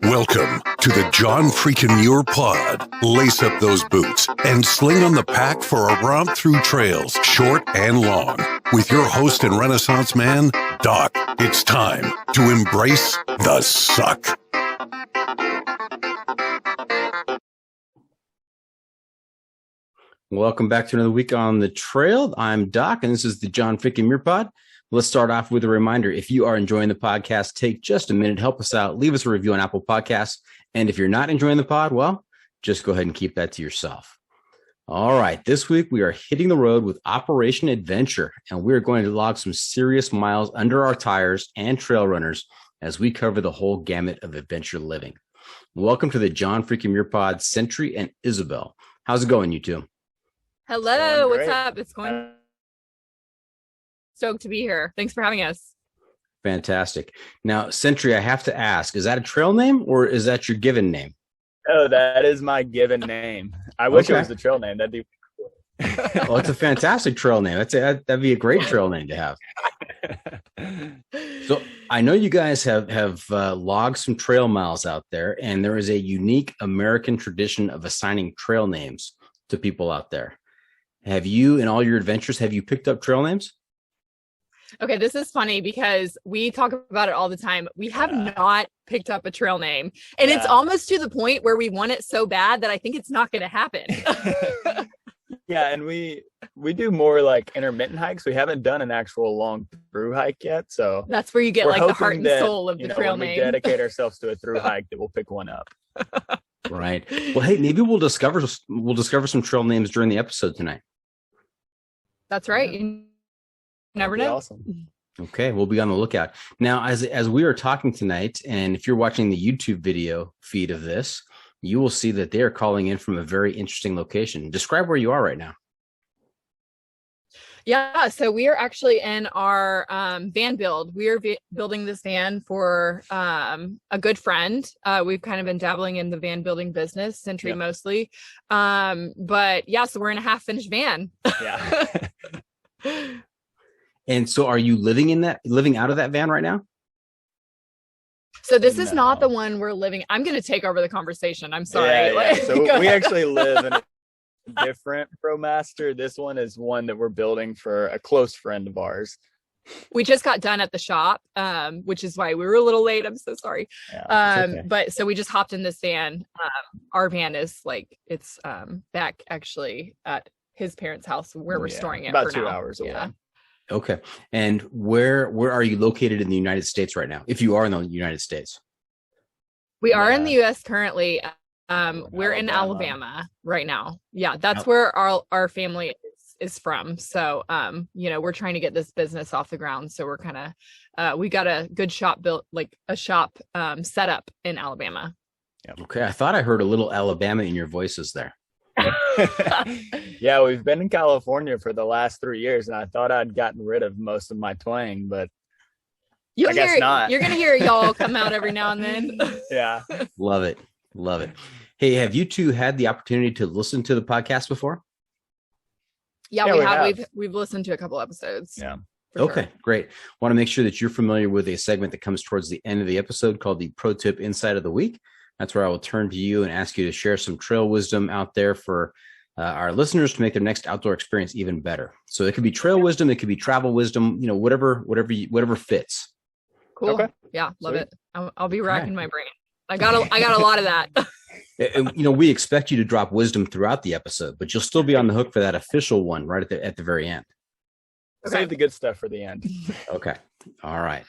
Welcome to the John freaking Muir Pod. Lace up those boots and sling on the pack for a romp through trails, short and long. With your host and Renaissance man, Doc. It's time to embrace the suck. Welcome back to another week on the trail. I'm Doc, and this is the John freaking Muir Pod. Let's start off with a reminder. If you are enjoying the podcast, take just a minute, help us out, leave us a review on Apple Podcasts. And if you're not enjoying the pod, well, just go ahead and keep that to yourself. All right. This week, we are hitting the road with Operation Adventure, and we're going to log some serious miles under our tires and trail runners as we cover the whole gamut of adventure living. Welcome to the John freaking Muir Pod, Sentry and Isabel. How's it going, you two? Hello. What's up? It's going stoked to be here. Thanks for having us. Fantastic. Now, Sentry, I have to ask, is that a trail name or is that your given name? Oh, that is my given name. I wish it was the trail name. That'd be cool. Well, it's a fantastic trail name. That'd be a great trail name to have. So I know you guys have logged some trail miles out there, and there is a unique American tradition of assigning trail names to people out there. Have you, in all your adventures, have you picked up trail names? Okay, this is funny because we talk about it all the time. We have not picked up a trail name, and it's almost to the point where we want it so bad that I think it's not going to happen. Yeah, and we do more like intermittent hikes. We haven't done an actual long through hike yet, so that's where you get like the heart and soul of the trail name. We dedicate ourselves to a through hike that we'll pick one up. Right. Well, hey, maybe we'll discover some trail names during the episode tonight. That's right. You never know. Awesome. Okay, we'll be on the lookout. Now, as we are talking tonight, and if you're watching the YouTube video feed of this, you will see that they are calling in from a very interesting location. Describe where you are right now. Yeah, so we are actually in our van build. We are building this van for a good friend. We've kind of been dabbling in the van building business, Sentry mostly. But yeah, so we're in a half finished van. Yeah. And so are you living out of that van right now? So this is not the one we're living. I'm going to take over the conversation. I'm sorry. Yeah. So we actually live in a different ProMaster. This one is one that we're building for a close friend of ours. We just got done at the shop, which is why we were a little late. I'm so sorry. Yeah, okay. But so we just hopped in this van. Our van is it's back actually at his parents' house where we're storing it about for 2 now. hours away. Yeah. Okay. And where are you located in the United States right now? If you are in the United States. We are in the US currently. We're in Alabama right now. Yeah, that's where our family is from. So we're trying to get this business off the ground. So we're kind of we got a good shop built, like a shop set up in Alabama. Yep. Okay. I thought I heard a little Alabama in your voices there. Yeah, we've been in California for the last 3 years, and I thought I'd gotten rid of most of my twang, but I guess not. You're gonna hear y'all come out every now and then. Yeah. Love it. Hey, have you two had the opportunity to listen to the podcast before? Yeah, we have. We've listened to a couple episodes. Yeah. Okay, great. Want to make sure that you're familiar with a segment that comes towards the end of the episode called the Pro Tip Insight of the Week. That's where I will turn to you and ask you to share some trail wisdom out there for our listeners to make their next outdoor experience even better. So it could be trail wisdom, it could be travel wisdom, whatever fits. Cool. Okay. Yeah, love it. I'll be racking my brain. I got a lot of that. We expect you to drop wisdom throughout the episode, but you'll still be on the hook for that official one right at the very end. Okay. Save the good stuff for the end. Okay. All right.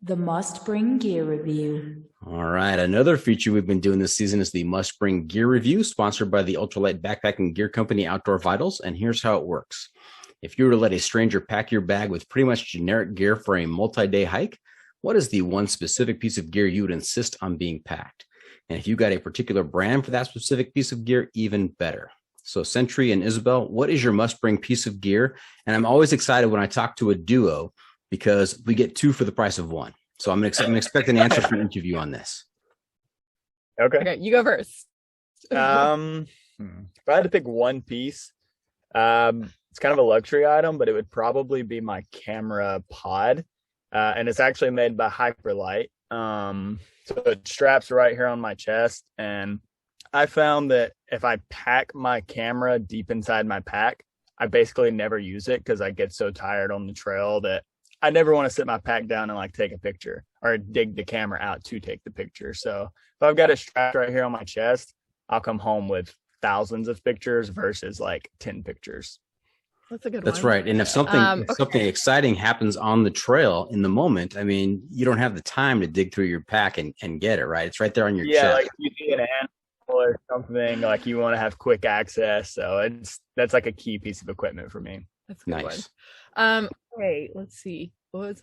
The Must Bring Gear Review. All right. Another feature we've been doing this season is the Must Bring Gear Review, sponsored by the ultralight backpacking gear company Outdoor Vitals. And here's how it works. If you were to let a stranger pack your bag with pretty much generic gear for a multi-day hike, what is the one specific piece of gear you would insist on being packed? And if you got a particular brand for that specific piece of gear, even better. So Sentry and Isabel, what is your must-bring piece of gear? And I'm always excited when I talk to a duo because we get two for the price of one. So I'm expecting an answer from each of you on this. Okay, you go first. If I had to pick one piece, it's kind of a luxury item, but it would probably be my camera pod. And it's actually made by Hyperlight. So it straps right here on my chest. And I found that if I pack my camera deep inside my pack, I basically never use it because I get so tired on the trail that I never want to sit my pack down and like take a picture or dig the camera out to take the picture. So if I've got it strapped right here on my chest, I'll come home with thousands of pictures versus like 10 pictures. That's a good one. That's right. And if something exciting happens on the trail in the moment, I mean, you don't have the time to dig through your pack and get it, right? It's right there on your chest. Yeah, like if you see an animal or something, like you want to have quick access. So that's like a key piece of equipment for me. That's a good Nice. one. Okay, let's see. What was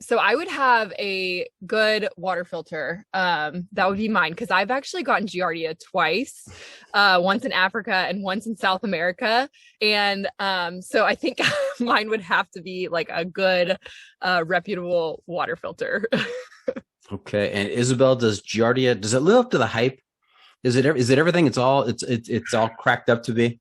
so I would have a good water filter. That would be mine because I've actually gotten giardia twice, once in Africa and once in South America. And so I think mine would have to be like a good, reputable water filter. Okay. And Isabel, does giardia, does it live up to the hype? Is it everything it's all cracked up to be?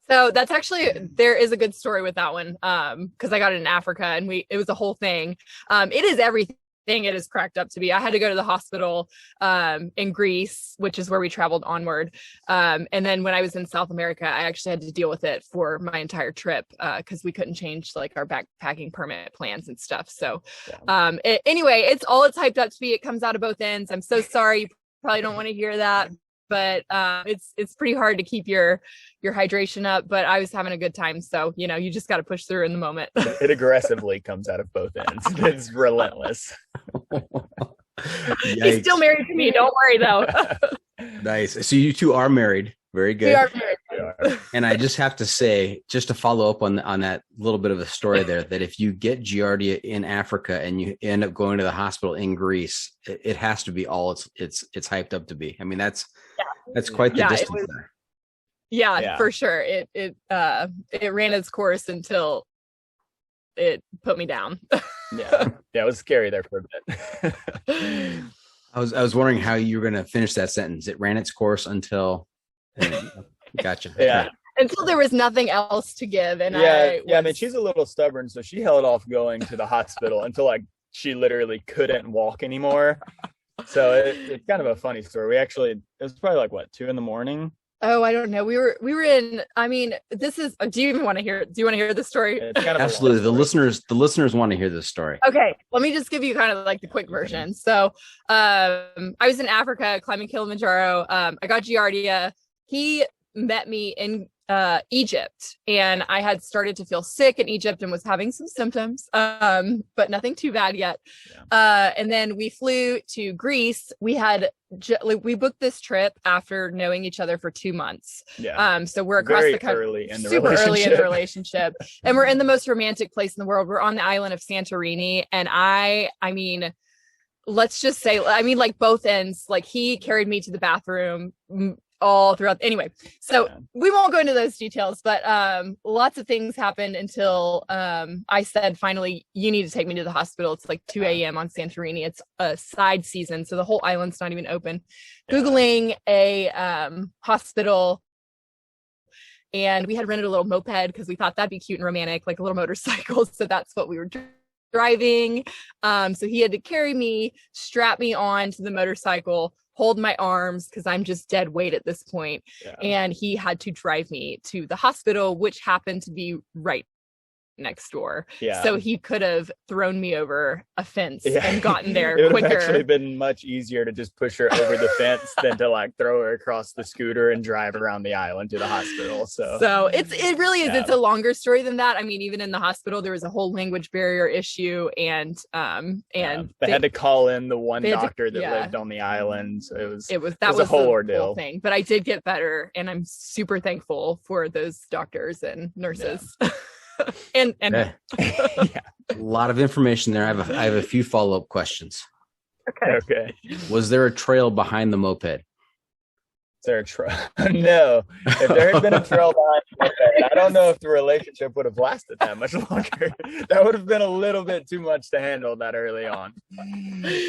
So that's actually, there is a good story with that one. Cause I got it in Africa and it was a whole thing. It is everything it is cracked up to be. I had to go to the hospital, in Greece, which is where we traveled onward. And then when I was in South America, I actually had to deal with it for my entire trip. Cause we couldn't change like our backpacking permit plans and stuff. So, anyway, it's hyped up to be. It comes out of both ends. I'm so sorry. You probably don't want to hear that. But it's pretty hard to keep your hydration up, but I was having a good time. So, you just got to push through in the moment. It aggressively comes out of both ends. It's relentless. He's still married to me. Don't worry though. Nice. So you two are married. Very good. We are married. And I just have to say, just to follow up on that little bit of a story there, that if you get giardia in Africa and you end up going to the hospital in Greece, it has to be all it's hyped up to be. I mean, that's quite the distance there. Yeah, for sure. It ran its course until it put me down. Yeah, it was scary there for a bit. I was wondering how you were going to finish that sentence. It ran its course until. Gotcha. Yeah. Until there was nothing else to give, and I mean, she's a little stubborn, so she held off going to the hospital until like she literally couldn't walk anymore. So it's kind of a funny story. It was probably like 2 a.m. Oh, I don't know. We were in, I mean, this is, do you want to hear the story? It's kind of absolutely. The listeners want to hear this story. Okay. Let me just give you kind of like the quick version. So, I was in Africa climbing Kilimanjaro. I got giardia. He met me in Egypt, and I had started to feel sick in Egypt and was having some symptoms, but nothing too bad yet. And then we flew to Greece. We booked this trip after knowing each other for 2 months. So we're across the country, super early in the relationship, and we're in the most romantic place in the world. We're on the island of Santorini, and I mean, let's just say, like both ends, like he carried me to the bathroom all throughout. Anyway, so we won't go into those details, but lots of things happened until I said, finally, you need to take me to the hospital. It's like 2 a.m. on Santorini. It's a side season, so the whole island's not even open. Googling a hospital, and we had rented a little moped because we thought that'd be cute and romantic, like a little motorcycle. So that's what we were driving. So he had to carry me, strap me on to the motorcycle, hold my arms because I'm just dead weight at this point. And he had to drive me to the hospital, which happened to be right next door. So he could have thrown me over a fence and gotten there it would quicker. Have actually been much easier to just push her over the fence than to like throw her across the scooter and drive around the island to the hospital. So it really is. It's a longer story than that. I mean, even in the hospital, there was a whole language barrier issue, and they had to call in the one doctor that lived on the island. So it was a whole ordeal. Whole thing. But I did get better, and I'm super thankful for those doctors and nurses. and a lot of information there. I have a few follow-up questions. Okay. Was there a trail behind the moped? there a trail? No. If there had been a trail behind the moped, I don't know if the relationship would have lasted that much longer. That would have been a little bit too much to handle that early on.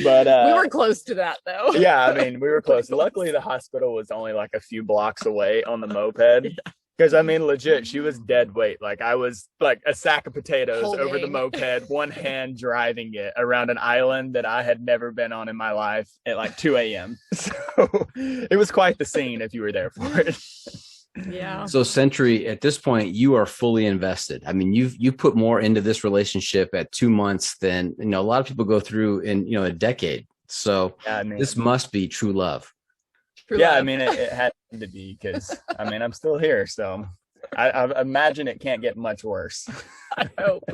But we were close to that though. Yeah, I mean, we were close. Luckily, the hospital was only like a few blocks away on the moped. Because, I mean, legit, she was dead weight. Like, I was like a sack of potatoes over the moped, one hand driving it around an island that I had never been on in my life at like 2 a.m. So it was quite the scene if you were there for it. Yeah. So Sentry, at this point, you are fully invested. I mean, you put more into this relationship at 2 months than, a lot of people go through in, a decade. So yeah, this must be true love. Yeah, I mean, it had to be because, I mean, I'm still here. So I imagine it can't get much worse. I hope.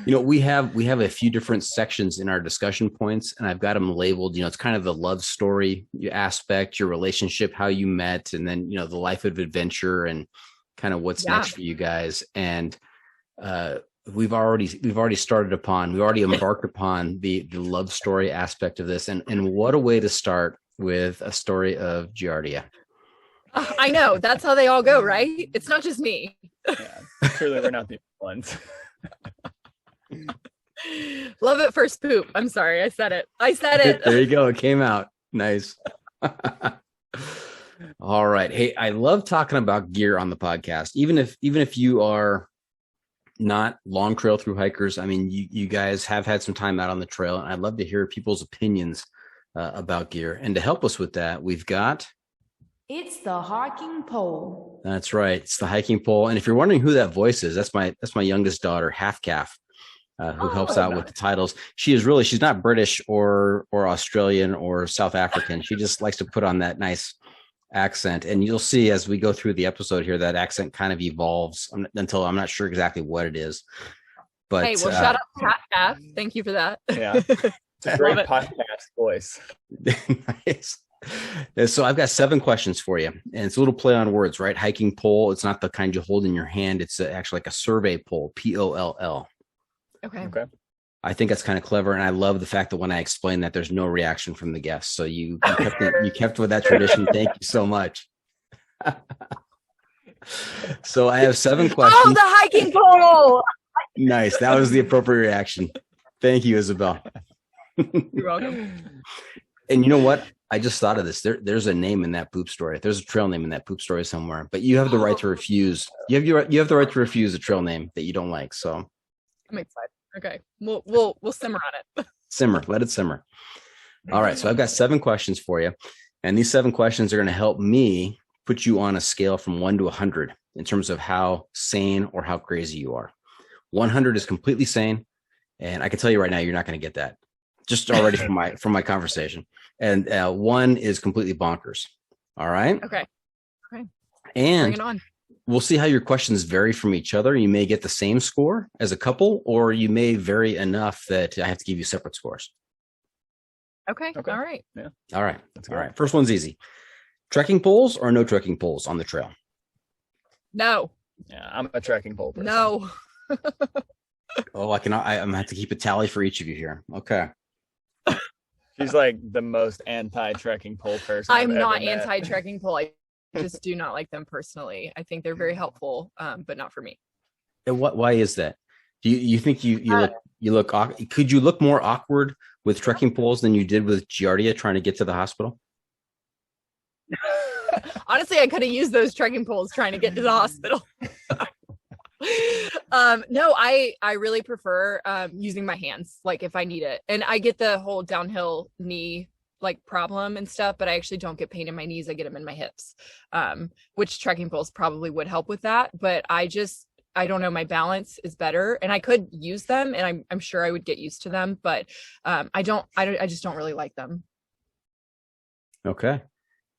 We have a few different sections in our discussion points, and I've got them labeled. It's kind of the love story aspect, your relationship, how you met, and then, the life of adventure and kind of what's next for you guys. And we've already embarked upon the love story aspect of this. And what a way to start with a story of giardia. I know, that's how they all go, right? It's not just me. Yeah, surely we're not the only ones. Love at first poop. I'm sorry, I said it. There you go. It came out. Nice. All right. Hey, I love talking about gear on the podcast. Even if you are not long trail through hikers, I mean, you guys have had some time out on the trail, and I'd love to hear people's opinions about gear. And to help us with that, we've got... It's the hiking pole. That's right. It's the hiking pole. And if you're wondering who that voice is, that's my youngest daughter, Half Calf, who helps out with the titles. She's not British or Australian or South African. She just likes to put on that nice accent. And you'll see as we go through the episode here, that accent kind of evolves until I'm not sure exactly what it is. But hey, well, shout out to Half Calf. Thank you for that. Yeah. It's a great podcast voice. Nice. So I've got 7 questions for you, and it's a little play on words, right? Hiking pole. It's not the kind you hold in your hand. It's actually like a survey pole, POLL. Okay. I think that's kind of clever, and I love the fact that when I explain that, there's no reaction from the guests. So you kept with that tradition. Thank you so much. So I have 7 questions. Oh, the hiking pole. Nice. That was the appropriate reaction. Thank you, Isabel. You're welcome. And you know what? I just thought of this. There's a name in that poop story. There's a trail name in that poop story somewhere. But you have the right to refuse. You have the right to refuse a trail name that you don't like. So I'm excited. Okay, we'll simmer on it. Simmer. Let it simmer. All right. So I've got 7 questions for you, and these 7 questions are going to help me put you on a scale from 1 to 100 in terms of how sane or how crazy you are. 100 is completely sane, and I can tell you right now, you're not going to get that. Just already from my conversation. And 1 is completely bonkers. All right. Okay. And bring it on. We'll see how your questions vary from each other. You may get the same score as a couple, or you may vary enough that I have to give you separate scores. Okay. All right. Yeah. All right. All right. First one's easy. Trekking poles or no trekking poles on the trail? No. Yeah, I'm a trekking pole person. No. Oh, I'm gonna have to keep a tally for each of you here. Okay. She's like the most anti-trekking pole person. I'm not anti-trekking pole. I just do not like them personally. I think they're very helpful, but not for me. And why is that? Do you think you look could you look more awkward with trekking poles than you did with giardia trying to get to the hospital? Honestly, I could have used those trekking poles trying to get to the hospital. No, I really prefer using my hands, like if I need it. And I get the whole downhill knee like problem and stuff, but I actually don't get pain in my knees. I get them in my hips, which trekking poles probably would help with that. But I don't know, my balance is better, and I could use them, and I'm sure I would get used to them, but I just don't really like them. Okay.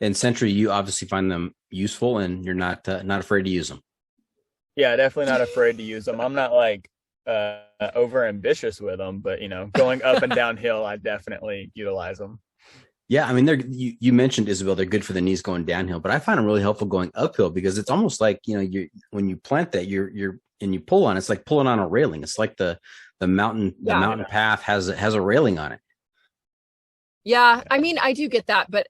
And Sentry, you obviously find them useful, and you're not afraid to use them. Yeah, definitely not afraid to use them. I'm not like over ambitious with them, but going up and downhill, I definitely utilize them. Yeah, I mean, you mentioned, Isabel, they're good for the knees going downhill, but I find them really helpful going uphill because it's almost like when you plant that and you pull on it, it's like pulling on a railing. It's like the mountain path has a railing on it. Yeah, I mean, I do get that, but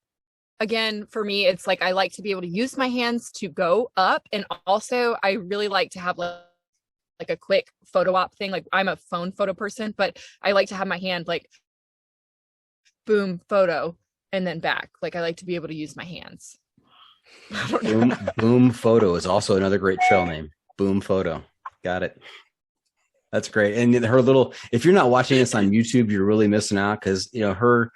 again, for me, it's like I like to be able to use my hands to go up. And also I really like to have like a quick photo op thing. Like I'm a phone photo person, but I like to have my hand like boom, photo, and then back. Like I like to be able to use my hands. Boom Photo is also another great trail name. Boom Photo. Got it. That's great. And her little, if you're not watching this on YouTube, you're really missing out, because her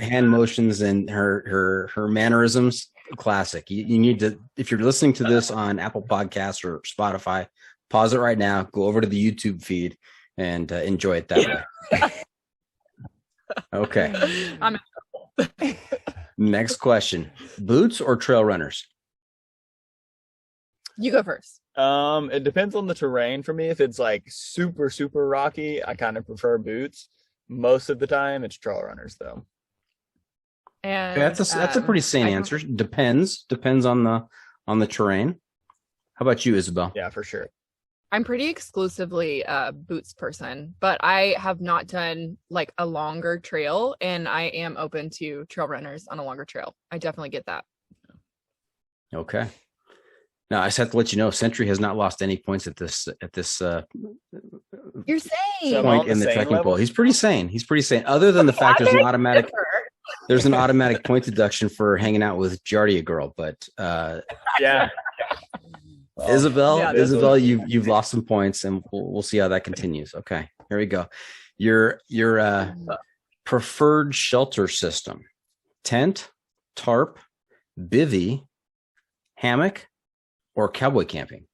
hand motions and her mannerisms, classic. You need to, if you're listening to this on Apple Podcasts or Spotify, pause it right now, go over to the YouTube feed and enjoy it that way. Okay. I'm in trouble. Next question. Boots or trail runners? You go first. It depends on the terrain for me. If it's like super, super rocky, I kind of prefer boots. Most of the time it's trail runners though. And that's a pretty sane answer. Depends on the terrain. How about you, Isabel? Yeah, for sure. I'm pretty exclusively a boots person, but I have not done like a longer trail, and I am open to trail runners on a longer trail. I definitely get that. Okay. Now I just have to let you know, Sentry has not lost any points at this You're saying point in the trekking poll. He's pretty sane. Other than the fact there's an automatic point deduction for hanging out with Giardia girl, but yeah. Isabel, you've lost some points, and we'll see how that continues. Okay, here we go. Your preferred shelter system: tent, tarp, bivvy, hammock, or cowboy camping?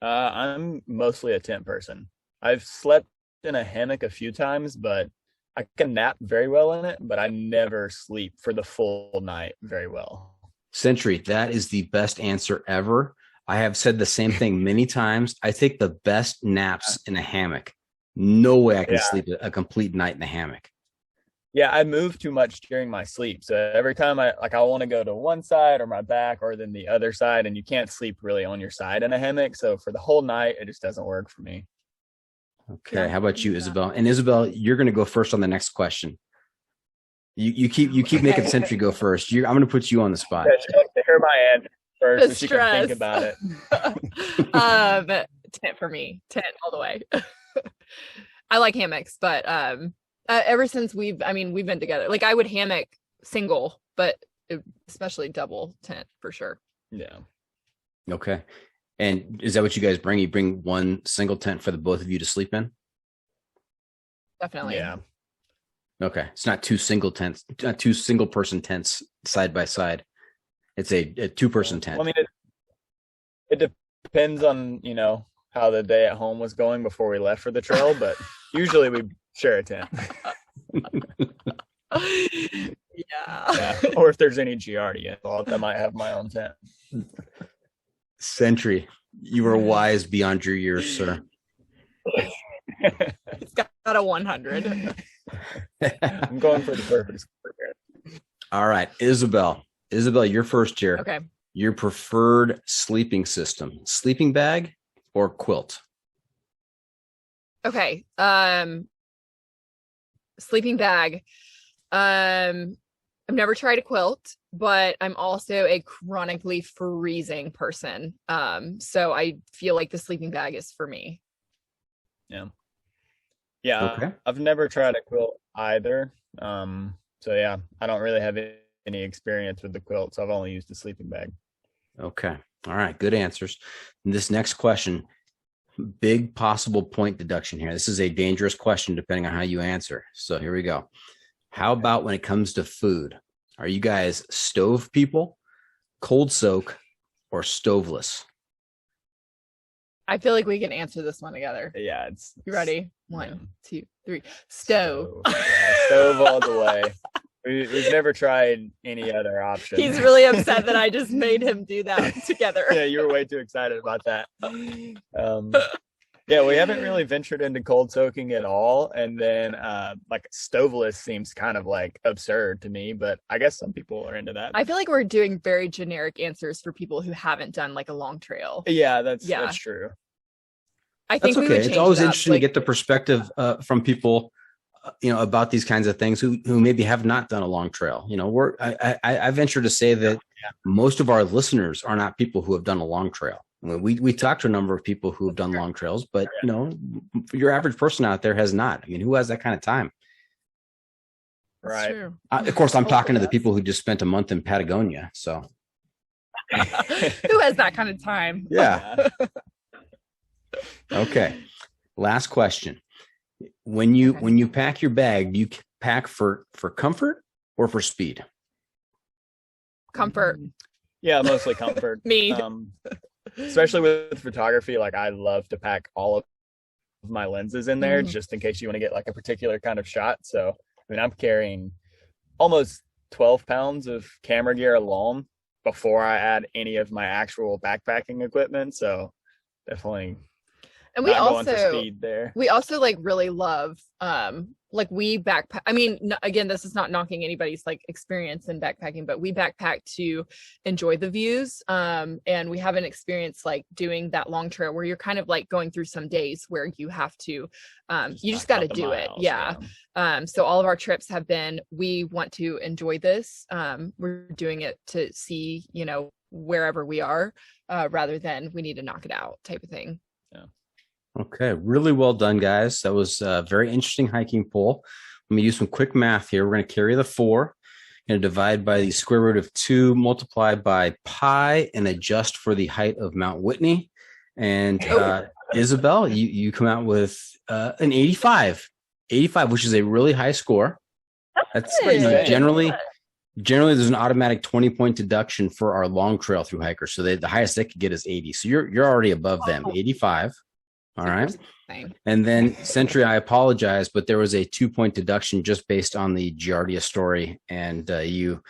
I'm mostly a tent person. I've slept in a hammock a few times, but I can nap very well in it, but I never sleep for the full night very well. Sentry, that is the best answer ever. I have said the same thing many times. I take the best naps in a hammock. No way I can sleep a complete night in a hammock. Yeah, I move too much during my sleep. So every time I want to go to one side or my back or then the other side, and you can't sleep really on your side in a hammock. So for the whole night, it just doesn't work for me. Okay. How about you, Isabel? And Isabel, you're going to go first on the next question. You keep making Sentry go first. I'm going to put you on the spot. Yeah, she wants to hear my answer first, so she can think about it. Tent for me. Tent all the way. I like hammocks, but ever since we've been together, like I would hammock single, but especially double tent for sure. Yeah. Okay. And is that what you guys bring? You bring one single tent for the both of you to sleep in? Definitely. Yeah. Okay. It's not two single person tents side by side. It's a 2-person tent. Well, I mean, it depends on, how the day at home was going before we left for the trail, but usually we share a tent. Yeah. Or if there's any giardia involved, I might have my own tent. Sentry, you are wise beyond your years, sir. It's got a 100. I'm going for the perfect. All right, Isabel, you're first here. Okay. Your preferred sleeping system: sleeping bag or quilt? Okay. Sleeping bag. I've never tried a quilt, but I'm also a chronically freezing person. So I feel like the sleeping bag is for me. Yeah. Yeah. Okay. I've never tried a quilt either. So yeah, I don't really have any experience with the quilt, so I've only used the sleeping bag. Okay. All right. Good answers. And this next question, big possible point deduction here. This is a dangerous question depending on how you answer. So here we go. How about when it comes to food? Are you guys stove people, cold soak, or stoveless? I feel like we can answer this one together. Yeah, You ready? 1, 2, 3. Stove. Stove all the way. We've never tried any other option. He's really upset that I just made him do that together. Yeah, you were way too excited about that. Yeah, we haven't really ventured into cold soaking at all. And then like stoveless seems kind of like absurd to me, but I guess some people are into that. I feel like we're doing very generic answers for people who haven't done like a long trail. Yeah, that's true. I think that's okay. It's always interesting to get the perspective from people about these kinds of things who maybe have not done a long trail. I venture to say that most of our listeners are not people who have done a long trail. We talked to a number of people who have done long trails, but your average person out there has not. I mean, who has that kind of time? Right. Of course, I'm talking to the people who just spent a month in Patagonia. So who has that kind of time? Yeah. Okay. Last question. When you pack your bag, do you pack for comfort or for speed? Comfort. Yeah, mostly comfort. Me. Especially with photography, like I love to pack all of my lenses in there just in case you want to get like a particular kind of shot. So, I mean, I'm carrying almost 12 pounds of camera gear alone before I add any of my actual backpacking equipment. So definitely. And we also like really love like we backpack. I mean, again, this is not knocking anybody's like experience in backpacking, but we backpack to enjoy the views. And we haven't experienced like doing that long trail where you're kind of like going through some days where you have to you just got to do it. Yeah. So all of our trips have been, we want to enjoy this. We're doing it to see, wherever we are, rather than we need to knock it out type of thing. Yeah. Okay, really well done, guys. That was a very interesting hiking poll. Let me do some quick math here. We're going to carry the 4, going to divide by the square root of 2, multiply by pi, and adjust for the height of Mount Whitney. And Isabel, you come out with an 85, which is a really high score. That's generally there's an automatic 20-point deduction for our long trail through hikers. So the highest they could get is 80. So you're already above them, 85. All right. And then Sentry, I apologize, but there was a 2-point deduction just based on the Giardia story and you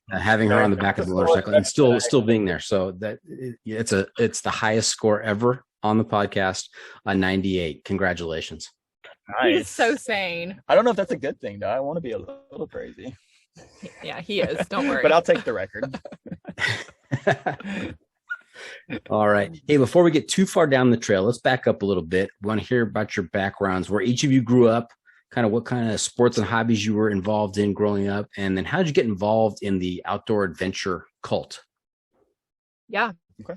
having her on the back of the motorcycle and still being there. So that it's the highest score ever on the podcast, a 98. Congratulations. Nice. He's so sane. I don't know if that's a good thing though. I want to be a little crazy. Yeah, he is. Don't worry. But I'll take the record. All right. Hey, before we get too far down the trail, let's back up a little bit. We want to hear about your backgrounds, where each of you grew up, kind of what kind of sports and hobbies you were involved in growing up, and then how did you get involved in the outdoor adventure cult? Yeah. Okay.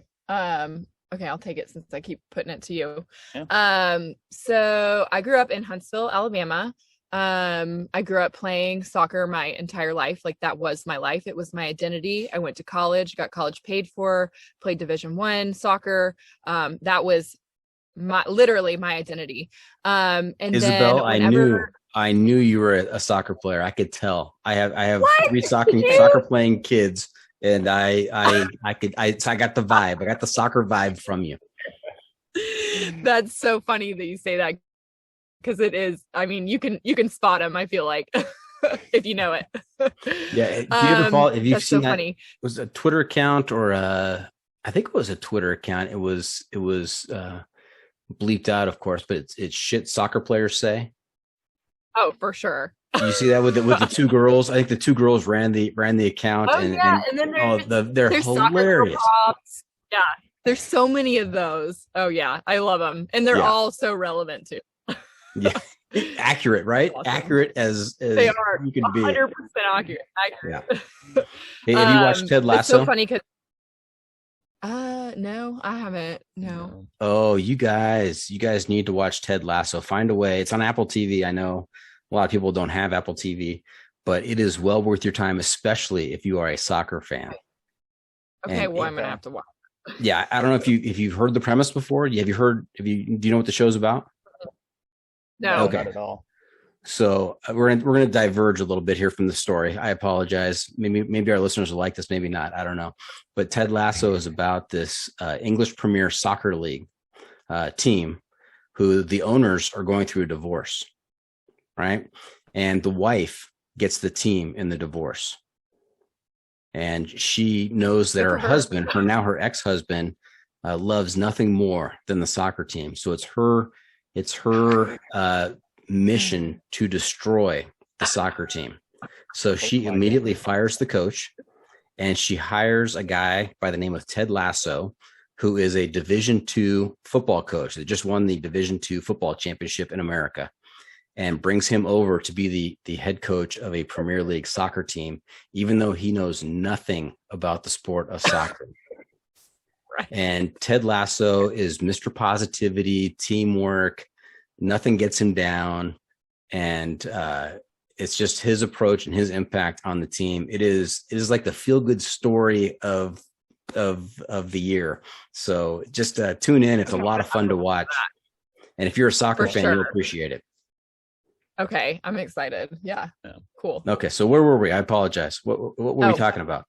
Okay, I'll take it since I keep putting it to you. Yeah. So I grew up in Huntsville, Alabama. I grew up playing soccer my entire life. Like that was my life. It was my identity. I went to college, got college paid for, played Division I soccer. That was literally my identity. And Isabel, then I knew you were a soccer player. I could tell. I have 3 soccer playing kids, and I got the vibe. I got the soccer vibe from you. That's so funny that you say that. Because it is, I mean, you can spot him, I feel like, if you know it. Yeah. Do you ever follow, if you've seen so that, funny. It was a Twitter account or I think it was a Twitter account. It was bleeped out, of course, but it's shit soccer players say. Oh, for sure. You see that with the 2 girls? I think the 2 girls ran the account. Oh, and then they're hilarious. Yeah. There's so many of those. Oh yeah. I love them. And they're all so relevant too. Yeah, accurate, right? Awesome. Accurate as they are. You can 100% be 100% accurate. Yeah. Hey, have you watched Ted Lasso? It's so funny because no, I haven't. No. Oh, you guys need to watch Ted Lasso. Find a way. It's on Apple TV. I know a lot of people don't have Apple TV, but it is well worth your time, especially if you are a soccer fan. Okay, I'm gonna have to watch. Yeah, I don't know if you've heard the premise before. Do you know what the show's about? No, okay. Not at all. So we're gonna diverge a little bit here from the story. I apologize. Maybe our listeners will like this, maybe not. I don't know. But Ted Lasso is about this English Premier Soccer League team who the owners are going through a divorce, right? And the wife gets the team in the divorce, and she knows that her husband, her ex-husband, loves nothing more than the soccer team. So it's her mission to destroy the soccer team. So she immediately fires the coach, and she hires a guy by the name of Ted Lasso, who is a Division II football coach that just won the Division II football championship in America. and brings him over to be the head coach of a Premier League soccer team, even though he knows nothing about the sport of soccer. Right. And Ted Lasso is Mr. Positivity, teamwork, nothing gets him down. And it's just his approach and his impact on the team. It is like the feel-good story of the year. So just tune in. It's a lot of fun to watch. And if you're a soccer fan, you'll appreciate it. Okay, I'm excited. Yeah. Cool. Okay, so where were we? I apologize. What were we talking about?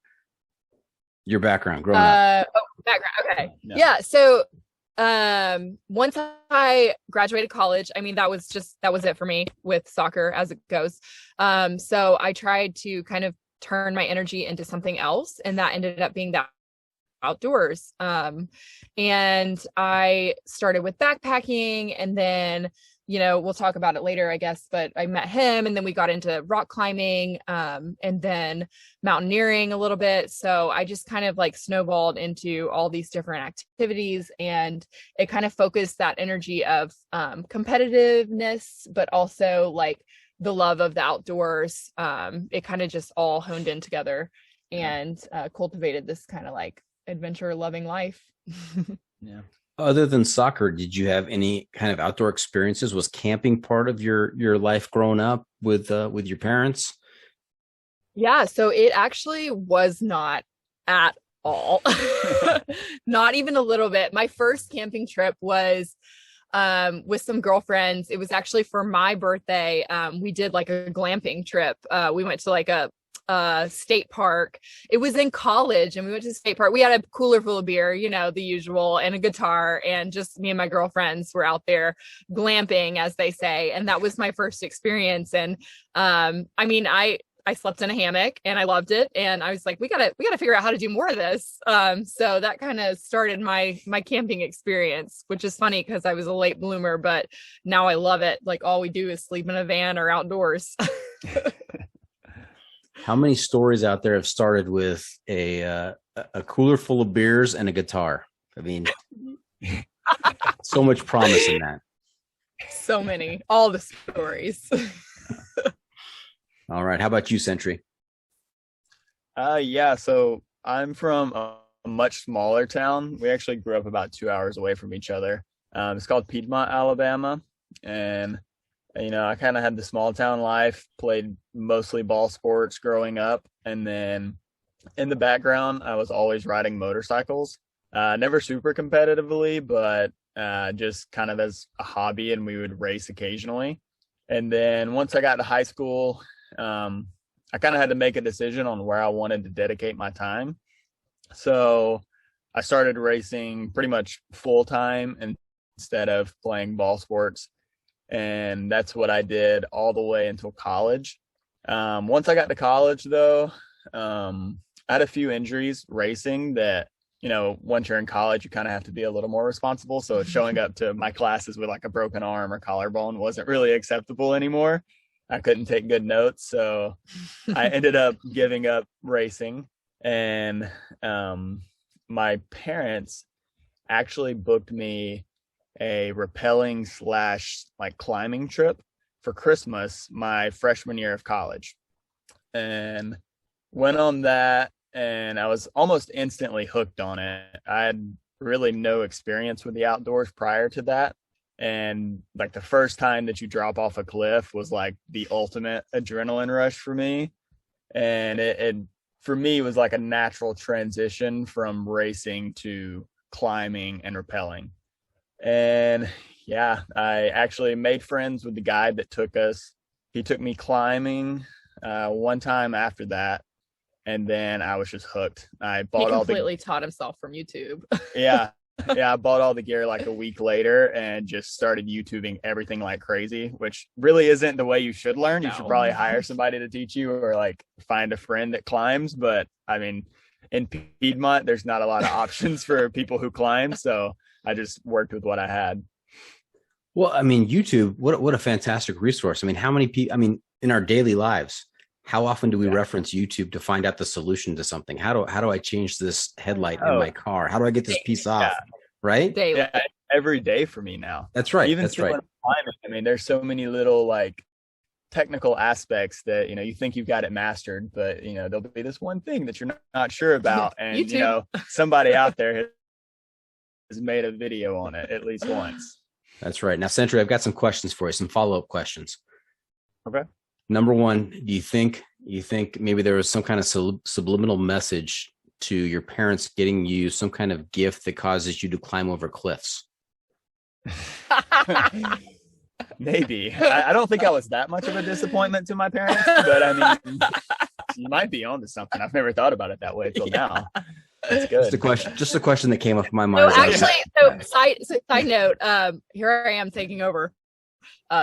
Your background growing up. Background. Okay. Yeah. So once I graduated college, I mean, that was it for me with soccer as it goes. So I tried to kind of turn my energy into something else, and that ended up being that outdoors. And I started with backpacking, and then, we'll talk about it later, I guess, but I met him, and then we got into rock climbing, and then mountaineering a little bit. So I just kind of like snowballed into all these different activities, and it kind of focused that energy of competitiveness, but also like the love of the outdoors. It kind of just all honed in together and cultivated this kind of like adventure loving life. Yeah. Other than soccer, did you have any kind of outdoor experiences? Was camping part of your life growing up with your parents? Yeah, so it actually was not at all. Not even a little bit. My first camping trip was with some girlfriends. It was actually for my birthday. We did like a glamping trip. We went to like a state park. It was in college, and we went to the state park. We had a cooler full of beer, the usual, and a guitar, and just me and my girlfriends were out there glamping, as they say. And that was my first experience. And I mean, I slept in a hammock, and I loved it. And I was like, we gotta figure out how to do more of this. So that kind of started my camping experience, which is funny because I was a late bloomer, but now I love it. Like, all we do is sleep in a van or outdoors. How many stories out there have started with a cooler full of beers and a guitar? I mean, so much promise in that. So many, all the stories. All right. How about you, Sentry? Yeah. So I'm from a much smaller town. We actually grew up about 2 hours away from each other. It's called Piedmont, Alabama. And I kind of had the small town life, played mostly ball sports growing up. And then in the background, I was always riding motorcycles, never super competitively, but just kind of as a hobby, and we would race occasionally. And then once I got to high school, I kind of had to make a decision on where I wanted to dedicate my time. So I started racing pretty much full time instead of playing ball sports. And that's what I did all the way until college. Once I got to college, though, I had a few injuries racing that, once you're in college, you kind of have to be a little more responsible. So showing up to my classes with like a broken arm or collarbone wasn't really acceptable anymore. I couldn't take good notes. So I ended up giving up racing. And my parents actually booked me a rappelling / like climbing trip for Christmas my freshman year of college, and went on that, and I was almost instantly hooked on it. I had really no experience with the outdoors prior to that, and like the first time that you drop off a cliff was like the ultimate adrenaline rush for me. And it for me was like a natural transition from racing to climbing and rappelling. And yeah, I actually made friends with the guy that took us. He took me climbing one time after that, and then I was just hooked. I bought completely taught himself from YouTube. Yeah, I bought all the gear like a week later and just started YouTubing everything like crazy, which really isn't the way you should learn. You should probably hire somebody to teach you, or like find a friend that climbs. But I mean, in Piedmont, there's not a lot of options for people who climb, so I just worked with what I had. Well, I mean, YouTube, what a fantastic resource. I mean, how many people, in our daily lives, how often do we reference YouTube to find out the solution to something? How do I change this headlight in my car? How do I get this piece off? Right? Daily. Yeah, every day for me now. That's right. Even that's when right. I'm climbing, I mean, there's so many little like technical aspects that, you think you've got it mastered, but there'll be this one thing that you're not sure about, and somebody out there has made a video on it at least once. That's right. Now, Sentry, I've got some questions for you, some follow-up questions. Okay. Number one, do you think maybe there was some kind of subliminal message to your parents getting you some kind of gift that causes you to climb over cliffs? Maybe. I don't think I was that much of a disappointment to my parents, but I mean, you might be onto something. I've never thought about it that way until now. That's good. Just a question that came up in my mind. So actually, side note, here I am taking over.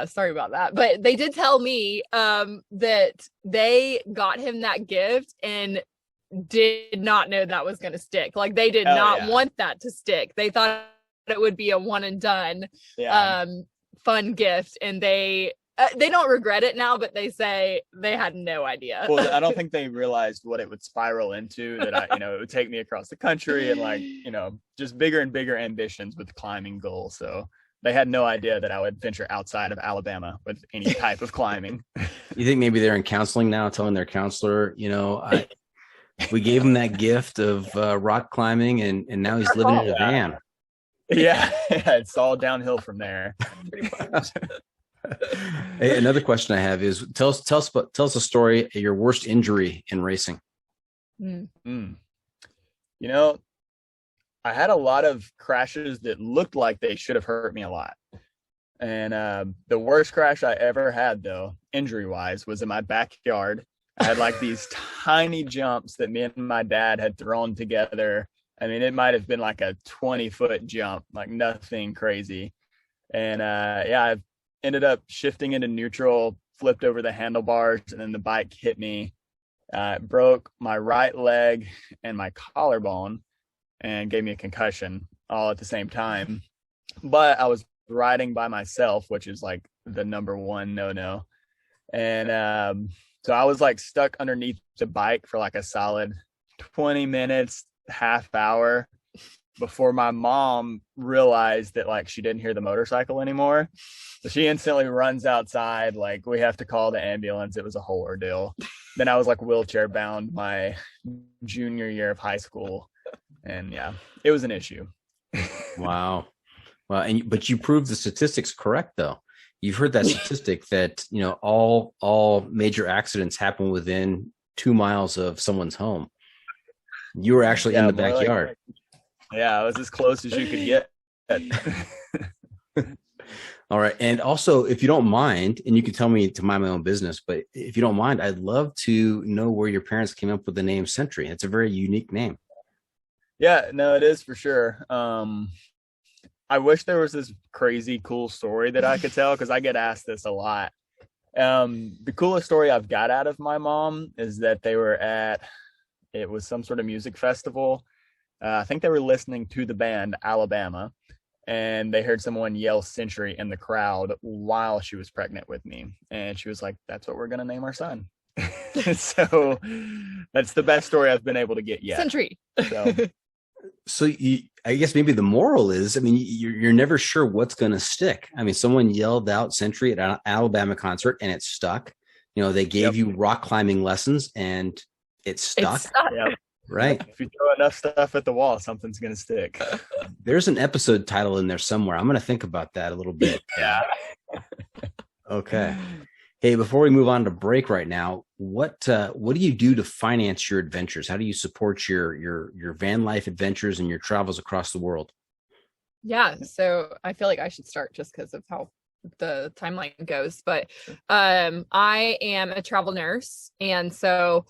Sorry about that. But they did tell me that they got him that gift and did not know that was going to stick. Like they did not want that to stick. They thought it would be a one and done fun gift, and they don't regret it now, but they say they had no idea. Well, I don't think they realized what it would spiral into, that it would take me across the country and like, just bigger and bigger ambitions with climbing goals. So they had no idea that I would venture outside of Alabama with any type of climbing. You think maybe they're in counseling now, telling their counselor, we gave him that gift of rock climbing, and now he's living in a van. Yeah, it's all downhill from there. Pretty much. Hey, another question I have is tell us a story of your worst injury in racing. I had a lot of crashes that looked like they should have hurt me a lot. And the worst crash I ever had, though, injury-wise, was in my backyard. I had like these tiny jumps that me and my dad had thrown together. I mean, it might have been like a 20-foot jump, like nothing crazy. And I ended up shifting into neutral, flipped over the handlebars, and then the bike hit me. Broke my right leg and my collarbone and gave me a concussion all at the same time. But I was riding by myself, which is like the number one no-no. And so I was like stuck underneath the bike for like a solid 20 minutes, half hour before my mom realized that like she didn't hear the motorcycle anymore. So she instantly runs outside, like we have to call the ambulance. It was a whole ordeal. Then I was like wheelchair bound my junior year of high school. And yeah, it was an issue. Wow. Well, but you proved the statistics correct though. You've heard that statistic that, all major accidents happen within 2 miles of someone's home. You were actually in the backyard. I was as close as you could get. All right. And also, if you don't mind, and you can tell me to mind my own business, but if you don't mind, I'd love to know where your parents came up with the name Sentry. It's a very unique name. Yeah, no, it is for sure. I wish there was this crazy cool story that I could tell, because I get asked this a lot. The coolest story I've got out of my mom is that it was some sort of music festival. I think they were listening to the band Alabama, and they heard someone yell Sentry in the crowd while she was pregnant with me. And she was like, that's what we're going to name our son. So that's the best story I've been able to get yet. Sentry. So I guess maybe the moral is, you're never sure what's going to stick. Someone yelled out Sentry at an Alabama concert and it stuck. They gave you rock climbing lessons and it stuck. Yep. Right. If you throw enough stuff at the wall, something's going to stick. There's an episode title in there somewhere. I'm going to think about that a little bit. Yeah. Okay. Hey, before we move on to break right now, what do you do to finance your adventures? How do you support your van life adventures and your travels across the world? Yeah, so I feel like I should start just because of how the timeline goes. But I am a travel nurse, and so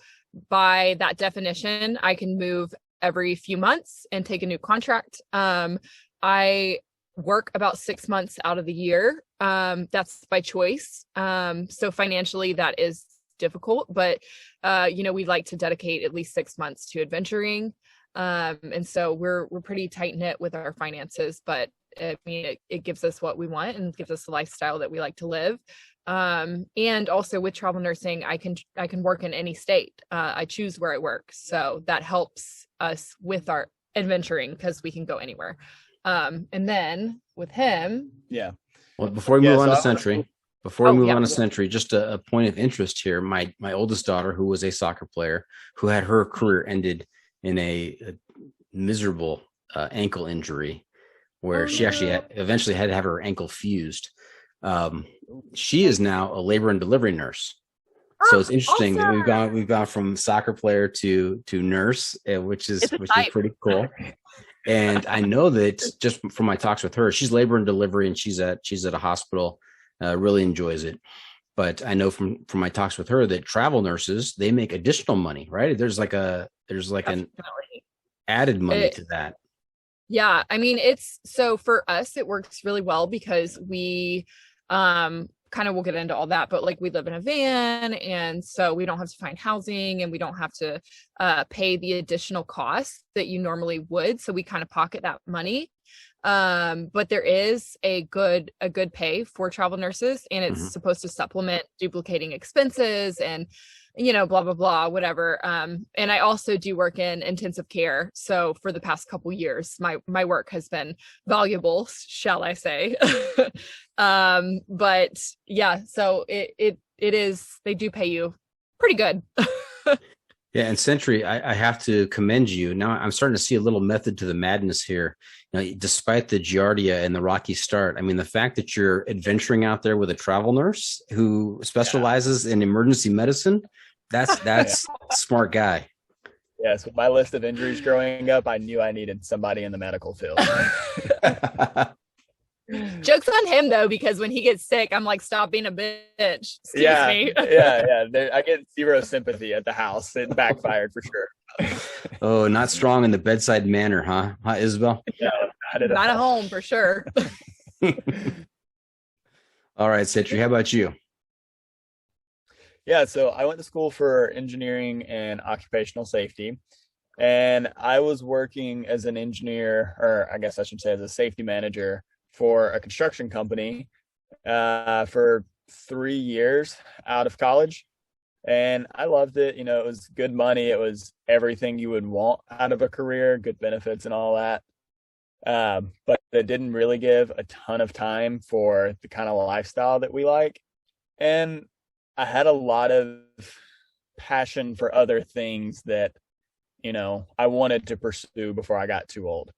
by that definition, I can move every few months and take a new contract. I work about 6 months out of the year. That's by choice. So financially that is difficult, but we like to dedicate at least 6 months to adventuring. And so we're pretty tight knit with our finances, but it gives us what we want and gives us the lifestyle that we like to live. And also with travel nursing, I can work in any state. I choose where I work. So that helps us with our adventuring because we can go anywhere. And then with him. Yeah. Well, before we Yeah, move on so to I went to Sentry, school. before we Oh move yeah. on to Sentry, just a point of interest here. My oldest daughter, who was a soccer player, who had her career ended in a miserable ankle injury, where Oh she actually no. eventually had to have her ankle fused. Um, she is now a labor and delivery nurse. So Oh, it's interesting that awesome. we've gone from soccer player to nurse, It's a which is type. pretty cool. And I know that just from my talks with her, she's labor and delivery, and she's at a hospital, really enjoys it. But I know from my talks with her that travel nurses, they make additional money, right? There's like an Definitely. added money to that. Yeah, I mean, it's so for us, it works really well because we kind of we'll get into all that, but like we live in a van, and so we don't have to find housing, and we don't have to pay the additional costs that you normally would. So we kind of pocket that money. But there is a good pay for travel nurses, and it's supposed to supplement duplicating expenses and blah blah blah, whatever. And I also do work in intensive care, so for the past couple years my work has been valuable, shall I say. But yeah, so it is, they do pay you pretty good. Yeah, and Sentry, I have to commend you. Now I'm starting to see a little method to the madness here. Despite the giardia and the rocky start, I mean, the fact that you're adventuring out there with a travel nurse who specializes in emergency medicine, that's smart guy. Yes, with my list of injuries growing up, I knew I needed somebody in the medical field. Joke's on him though, because when he gets sick, I'm like, stop being a bitch. Excuse me. I get zero sympathy at the house. It backfired for sure. Oh, not strong in the bedside manner, huh, Isabel? Yeah, not at home for sure. All right, Sentry, how about you? Yeah, so I went to school for engineering and occupational safety, and I was working as an engineer, or I guess I should say as a safety manager for a construction company for 3 years out of college. And I loved it. It was good money. It was everything you would want out of a career, good benefits and all that. But it didn't really give a ton of time for the kind of lifestyle that we like. And I had a lot of passion for other things that, I wanted to pursue before I got too old.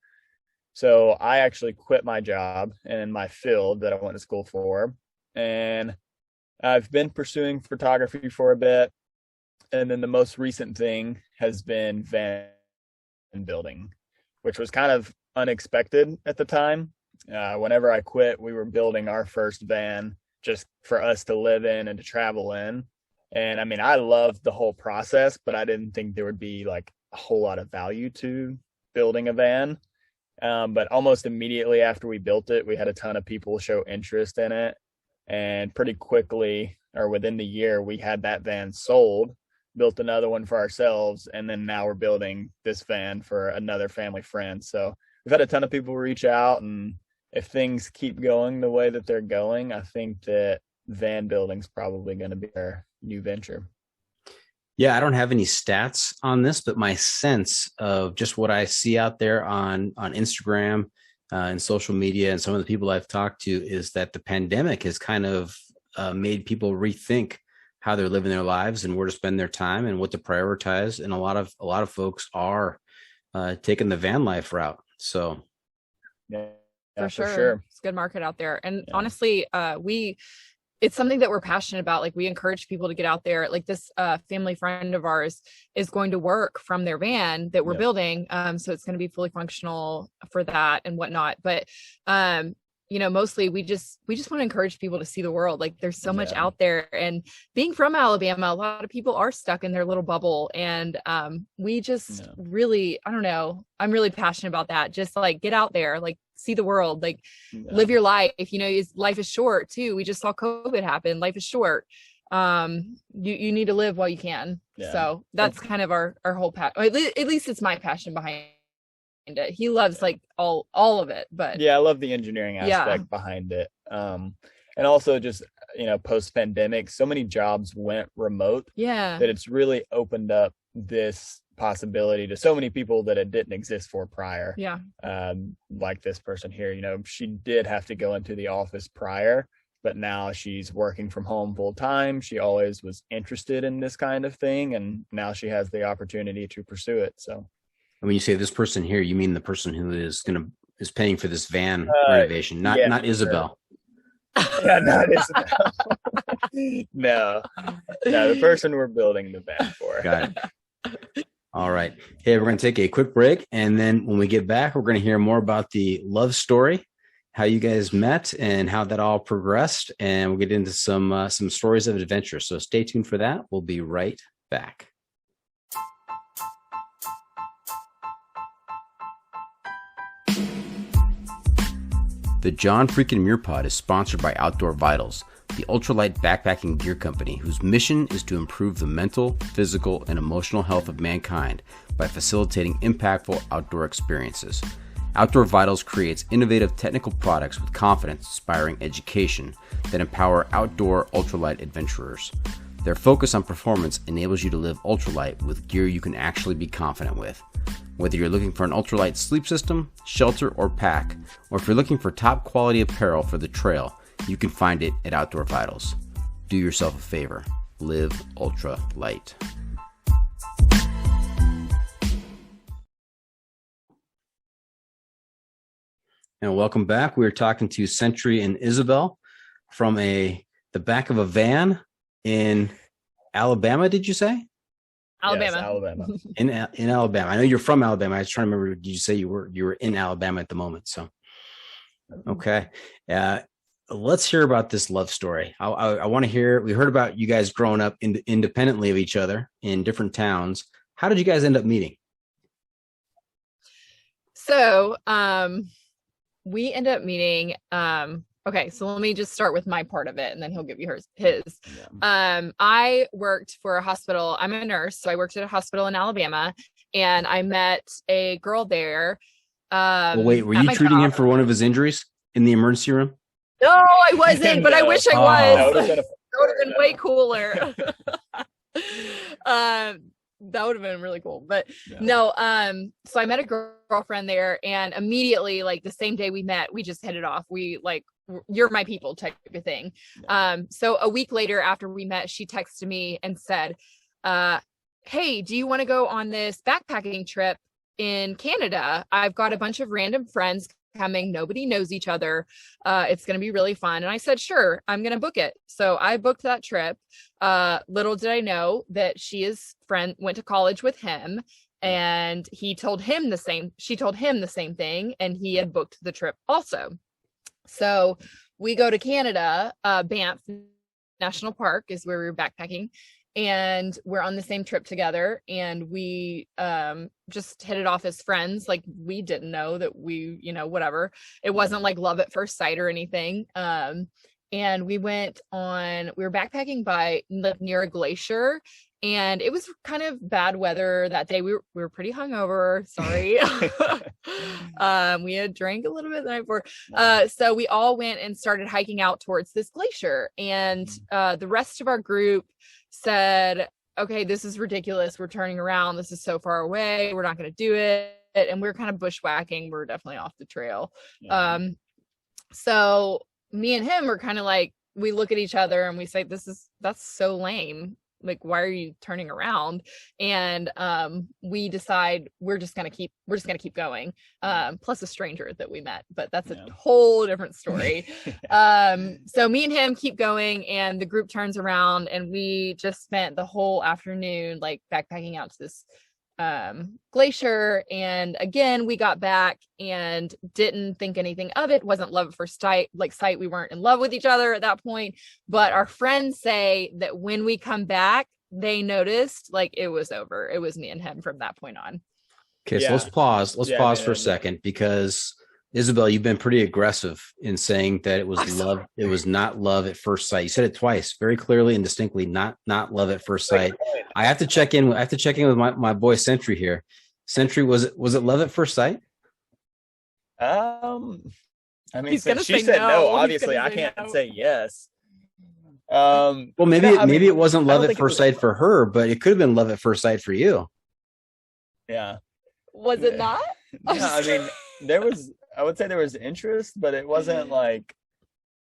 So I actually quit my job in my field that I went to school for. And I've been pursuing photography for a bit. And then the most recent thing has been van building, which was kind of unexpected at the time. Whenever I quit, we were building our first van just for us to live in and to travel in. And I mean, I loved the whole process, but I didn't think there would be like a whole lot of value to building a van. But almost immediately after we built it, we had a ton of people show interest in it. And pretty quickly, or within the year, we had that van sold, built another one for ourselves, and then now we're building this van for another family friend. So we've had a ton of people reach out, and if things keep going the way that they're going, I think that van building's probably going to be our new venture. Yeah, I don't have any stats on this, but my sense of just what I see out there on Instagram and social media and some of the people I've talked to is that the pandemic has kind of made people rethink how they're living their lives and where to spend their time and what to prioritize. And a lot of folks are taking the van life route. So yeah, for sure. It's a good market out there. And honestly, it's something that we're passionate about. Like, we encourage people to get out there. Like, this family friend of ours is going to work from their van that we're building. So it's going to be fully functional for that and whatnot. But, mostly we just want to encourage people to see the world. Like, there's so much out there, and being from Alabama, a lot of people are stuck in their little bubble. And we just really, I don't know, I'm really passionate about that. Just like, get out there, like, see the world, like live your life. Life is short too. We just saw COVID happen. Life is short. You need to live while you can. So that's kind of our whole at least it's my passion behind it. He loves like all of it, but I love the engineering aspect behind it. And also just, post pandemic, so many jobs went remote that it's really opened up this possibility to so many people that it didn't exist for prior. Yeah. Like this person here, she did have to go into the office prior, but now she's working from home full time. She always was interested in this kind of thing, and now she has the opportunity to pursue it. So when you say this person here, you mean the person who is paying for this van renovation, not Isabel. Yeah, not Isabel. No, the person we're building the van for. Got it. All right. Hey, we're going to take a quick break, and then when we get back, we're going to hear more about the love story, how you guys met, and how that all progressed, and we'll get into some stories of adventure. So stay tuned for that. We'll be right back. The John freaking Muir Pod is sponsored by Outdoor Vitals, the ultralight backpacking gear company whose mission is to improve the mental, physical, and emotional health of mankind by facilitating impactful outdoor experiences. Outdoor Vitals creates innovative technical products with confidence-inspiring education that empower outdoor ultralight adventurers. Their focus on performance enables you to live ultralight with gear you can actually be confident with. Whether you're looking for an ultralight sleep system, shelter, or pack, or if you're looking for top quality apparel for the trail, you can find it at Outdoor Vitals. Do yourself a favor. Live ultra light. And welcome back. We're talking to Sentry and Isabel from the back of a van in Alabama, did you say? Alabama. Yes, Alabama. In Alabama. I know you're from Alabama. I was trying to remember, did you say you were in Alabama at the moment? So, okay. Let's hear about this love story. I want to hear, we heard about you guys growing up independently of each other in different towns. How did you guys end up meeting? So, we ended up meeting, okay, so let me just start with my part of it, and then he'll give you his. Yeah. I worked for a hospital. I'm a nurse, so I worked at a hospital in Alabama, and I met a girl there. Well, wait, were you treating him for one of his injuries in the emergency room? No, I wasn't, but I wish I was. That would have been way cooler. That would have been really cool, but no. So I met a girlfriend there, and immediately, like the same day we met, we just hit it off. We like, you're my people type of thing. So a week later after we met, she texted me and said, hey, do you want to go on this backpacking trip in Canada? I've got a bunch of random friends coming. Nobody knows each other. It's going to be really fun. And I said, sure, I'm going to book it. So I booked that trip. Little did I know that went to college with him, and she told him the same thing. And he had booked the trip also. So we go to Canada, Banff National Park is where we were backpacking, and we're on the same trip together, and we just hit it off as friends. Like, we didn't know that we, whatever. It wasn't like love at first sight or anything. And we were backpacking near a glacier, and it was kind of bad weather that day. We were pretty hungover. Sorry. We had drank a little bit the night before. So we all went and started hiking out towards this glacier, and the rest of our group said, okay, this is ridiculous. We're turning around. This is so far away. We're not going to do it. And we're kind of bushwhacking. We're definitely off the trail. Yeah. So me and him were kind of like, we look at each other and we say, that's so lame. Like, why are you turning around? And we decide we're just gonna keep going. Plus a stranger that we met, but that's a whole different story. So me and him keep going, and the group turns around, and we just spent the whole afternoon like backpacking out to this glacier. And again, we got back and didn't think anything of it. Wasn't love at first sight. We weren't in love with each other at that point, but our friends say that when we come back, they noticed like it was over. It was me and him from that point on. Okay. So let's pause for a second, because Isabel, you've been pretty aggressive in saying that it was love. It was not love at first sight. You said it twice, very clearly and distinctly, not love at first sight. I have to check in with my boy Sentry here. Sentry, was it love at first sight? I mean, since she said no, obviously I can't say yes. Well, maybe it wasn't love at first sight for her, but it could have been love at first sight for you. Yeah. Was it not? Yeah, I mean, I would say there was interest, but it wasn't like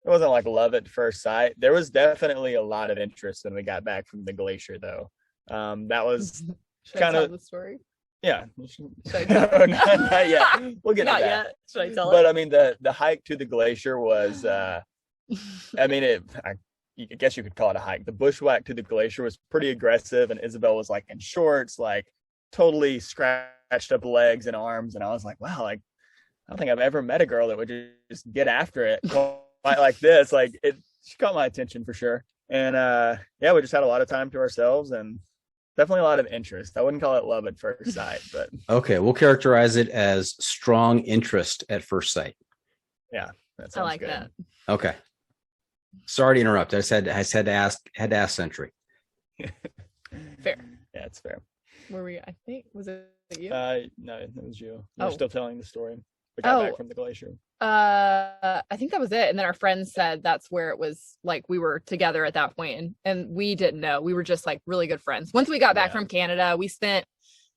love at first sight. There was definitely a lot of interest when we got back from the glacier, though. That was Should kind I tell of, the story? yeah. Should I tell it? Not yet. We'll get to Not that. yet. Should I tell But it? I mean, the hike to the glacier was, I mean, I guess you could call it a hike. The bushwhack to the glacier was pretty aggressive, and Isabel was like in shorts, like totally scratched up legs and arms. And I was like, wow, like, I don't think I've ever met a girl that would just get after it quite like this. Like, she caught my attention for sure. And yeah, we just had a lot of time to ourselves and definitely a lot of interest. I wouldn't call it love at first sight, but Okay, we'll characterize it as strong interest at first sight. yeah, that I sounds like good. that. Okay. Sorry to interrupt. I had to ask Sentry. Fair. Yeah, it's fair. Were we? I think was it you? No, it was you. You're Oh. still telling the story. We got Oh. back from the glacier. I think that was it. And then our friends said that's where it was, like we were together at that point, and we didn't know. We were just like really good friends. Once we got back from Canada, we spent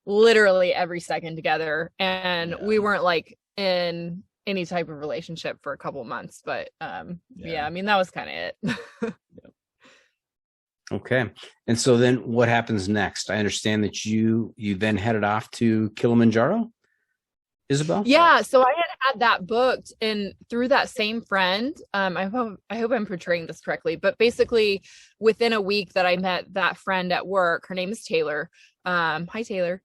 literally every second together, and we weren't like in any type of relationship for a couple of months. But yeah, I mean, that was kind of it. Okay. And so then what happens next? I understand that you then headed off to Kilimanjaro, Isabel? Yeah, so I had that booked, and through that same friend, I hope I'm portraying this correctly, but basically within a week that I met that friend at work, her name is Taylor. Hi Taylor.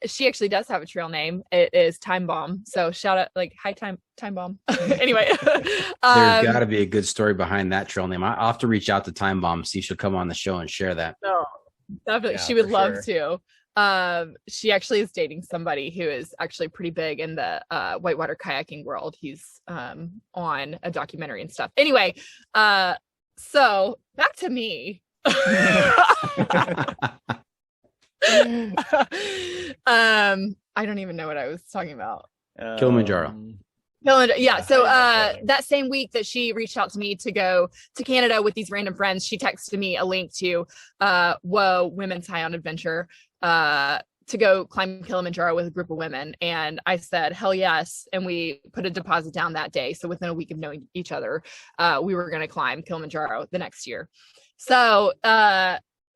She actually does have a trail name. It is Time Bomb. So shout out, like, hi Time Bomb. Anyway, There's got to be a good story behind that trail name. I'll have to reach out to Time Bomb, see if she'll come on the show and share that. No, definitely. Yeah, She would for love to. She actually is dating somebody who is actually pretty big in the whitewater kayaking world. He's on a documentary and stuff. Anyway, so back to me. I don't even know what I was talking about. Kilimanjaro. Yeah. So that same week that she reached out to me to go to Canada with these random friends, she texted me a link to W.H.O.A Women's High on Adventure to go climb Kilimanjaro with a group of women. And I said, hell yes. And we put a deposit down that day. So within a week of knowing each other, we were going to climb Kilimanjaro the next year. So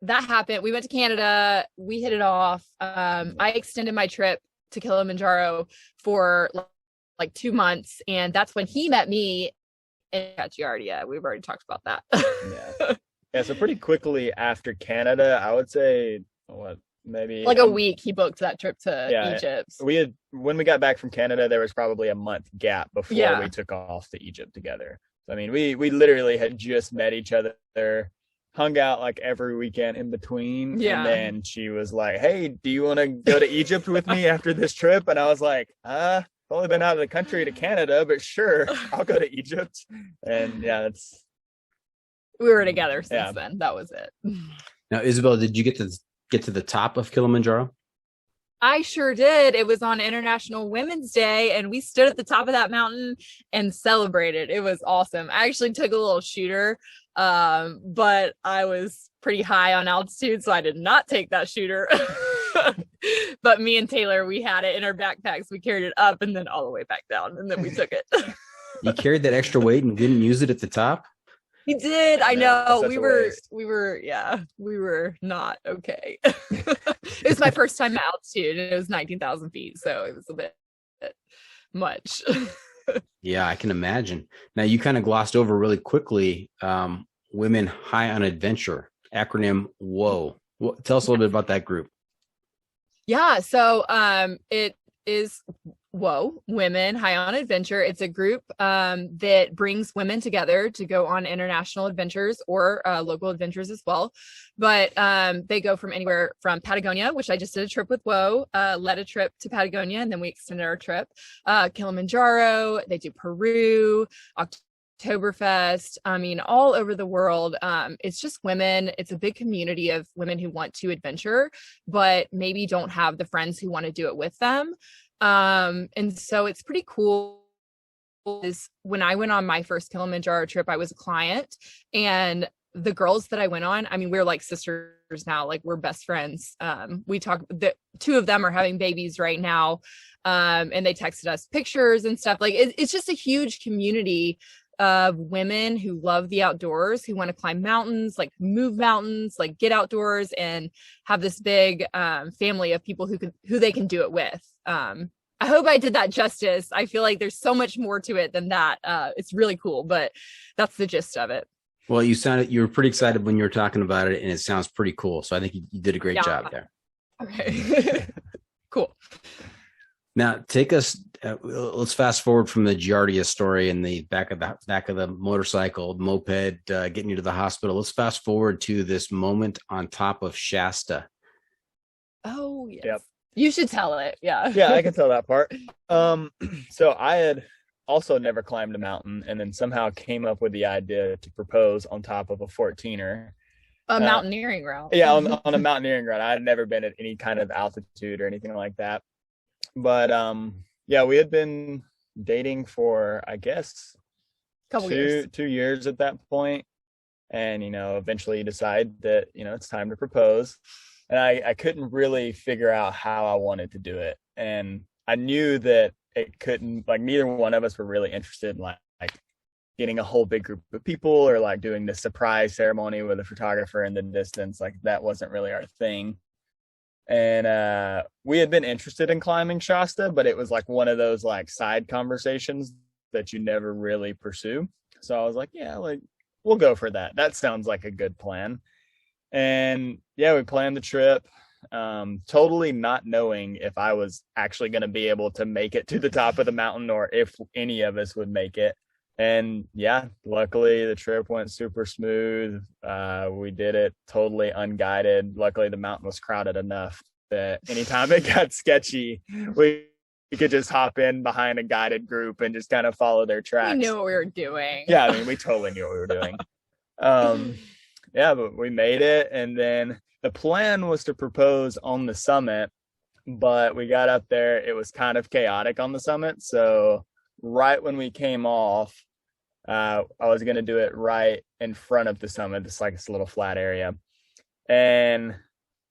that happened. We went to Canada. We hit it off. I extended my trip to Kilimanjaro for like 2 months. And that's when he met me at giardia. We've already talked about that. Yeah. So pretty quickly after Canada, I would say maybe like a week, he booked that trip to Egypt. When we got back from Canada, there was probably a month gap before we took off to Egypt together. So, I mean, we literally had just met each other, hung out like every weekend in between. And then she was like, hey, do you want to go to Egypt with me after this trip? And I was like, I've only been out of the country to Canada, but sure, I'll go to Egypt. And we were together since then. That was it. Now, Isabel, did you get to the top of Kilimanjaro? I sure did. It was on International Women's Day, and we stood at the top of that mountain and celebrated. It was awesome. I actually took a little shooter, but I was pretty high on altitude, so I did not take that shooter. But me and Taylor, we had it in our backpacks. We carried it up and then all the way back down, and then we took it. You carried that extra weight and didn't use it at the top? We did. I know. We were not okay. It was my first time at altitude, and it was 19,000 feet. So it was a bit much. Yeah, I can imagine. Now, you kind of glossed over really quickly, Women High on Adventure, acronym W.H.O.A. Tell us a little bit about that group. Yeah. So it is W.H.O.A, Women High on Adventure. It's a group that brings women together to go on international adventures or local adventures as well. But they go from anywhere from Patagonia, which I just did a trip with W.H.O.A, led a trip to Patagonia, and then we extended our trip. Kilimanjaro, they do Peru, Oktoberfest, I mean, all over the world. It's just women. It's a big community of women who want to adventure, but maybe don't have the friends who want to do it with them. And so it's pretty cool. When I went on my first Kilimanjaro trip, I was a client, and the girls that I went on, I mean, we're like sisters now, like we're best friends. We talk, the two of them are having babies right now. And they texted us pictures and stuff. Like it's just a huge community of women who love the outdoors, who want to climb mountains, like move mountains, like get outdoors, and have this big family of people who they can do it with. I hope I did that justice. I feel like there's so much more to it than that. It's really cool, but that's the gist of it. Well, you were pretty excited when you were talking about it, and it sounds pretty cool. So I think you did a great job there. Okay. Cool. Now take us, let's fast forward from the giardia story and the back of the motorcycle, moped, getting you to the hospital. Let's fast forward to this moment on top of Shasta. Oh, yes. Yep. You should tell it. Yeah. Yeah, I can tell that part. So I had also never climbed a mountain, and then somehow came up with the idea to propose on top of a 14er. A mountaineering route. Yeah, on a mountaineering route. I had never been at any kind of altitude or anything like that. But yeah, we had been dating for, I guess, two years at that point. And, eventually you decide that, it's time to propose. And I couldn't really figure out how I wanted to do it. And I knew that it couldn't, like, neither one of us were really interested in like getting a whole big group of people, or like doing the surprise ceremony with a photographer in the distance. Like, that wasn't really our thing. And we had been interested in climbing Shasta, but it was like one of those like side conversations that you never really pursue. So I was like, yeah, like we'll go for that. That sounds like a good plan. And yeah, we planned the trip, totally not knowing if I was actually going to be able to make it to the top of the mountain, or if any of us would make it. And yeah, luckily the trip went super smooth. We did it totally unguided. Luckily the mountain was crowded enough that anytime it got sketchy, we could just hop in behind a guided group and just kind of follow their tracks. We knew what we were doing. Yeah, I mean, we totally knew what we were doing. Yeah, but we made it. And then the plan was to propose on the summit, but we got up there, it was kind of chaotic on the summit. So right when we came off, I was going to do it right in front of the summit. It's like this little flat area. And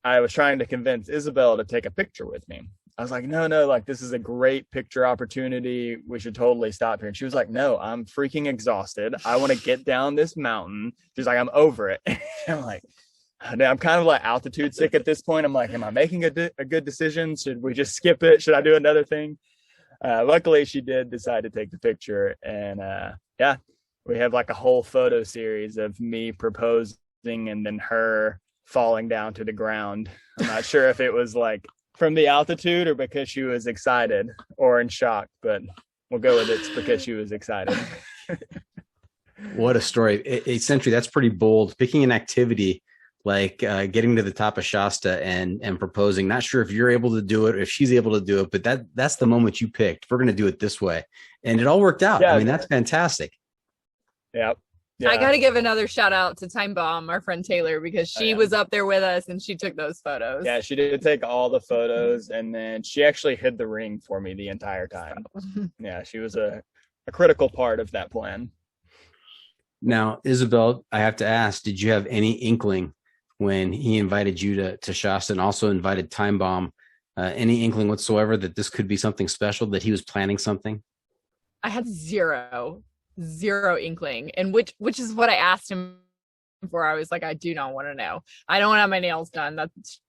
I was trying to convince Isabel to take a picture with me. I was like, no, like this is a great picture opportunity. We should totally stop here. And she was like, no, I'm freaking exhausted. I want to get down this mountain. She's like, I'm over it. And I'm like, I'm kind of like altitude sick at this point. I'm like, am I making a good decision? Should we just skip it? Should I do another thing? Luckily she did decide to take the picture. And yeah, we have like a whole photo series of me proposing and then her falling down to the ground. I'm not sure if it was like from the altitude or because she was excited or in shock, but we'll go with it's because she was excited. What a story. A Sentry, that's pretty bold. Picking an activity like getting to the top of Shasta and proposing. Not sure if you're able to do it or if she's able to do it, but that's the moment you picked. We're going to do it this way. And it all worked out. Yeah. I mean, that's fantastic. Yep. Yeah. I got to give another shout out to Time Bomb, our friend Taylor, because she was up there with us and she took those photos. Yeah, she did take all the photos, and then she actually hid the ring for me the entire time. Yeah, she was a critical part of that plan. Now, Isabel, I have to ask, did you have any inkling when he invited you to Shasta and also invited Time Bomb, any inkling whatsoever that this could be something special, that he was planning something? I had zero inkling, and which is what I asked him for. I was like, I do not want to know. I don't want to have my nails done.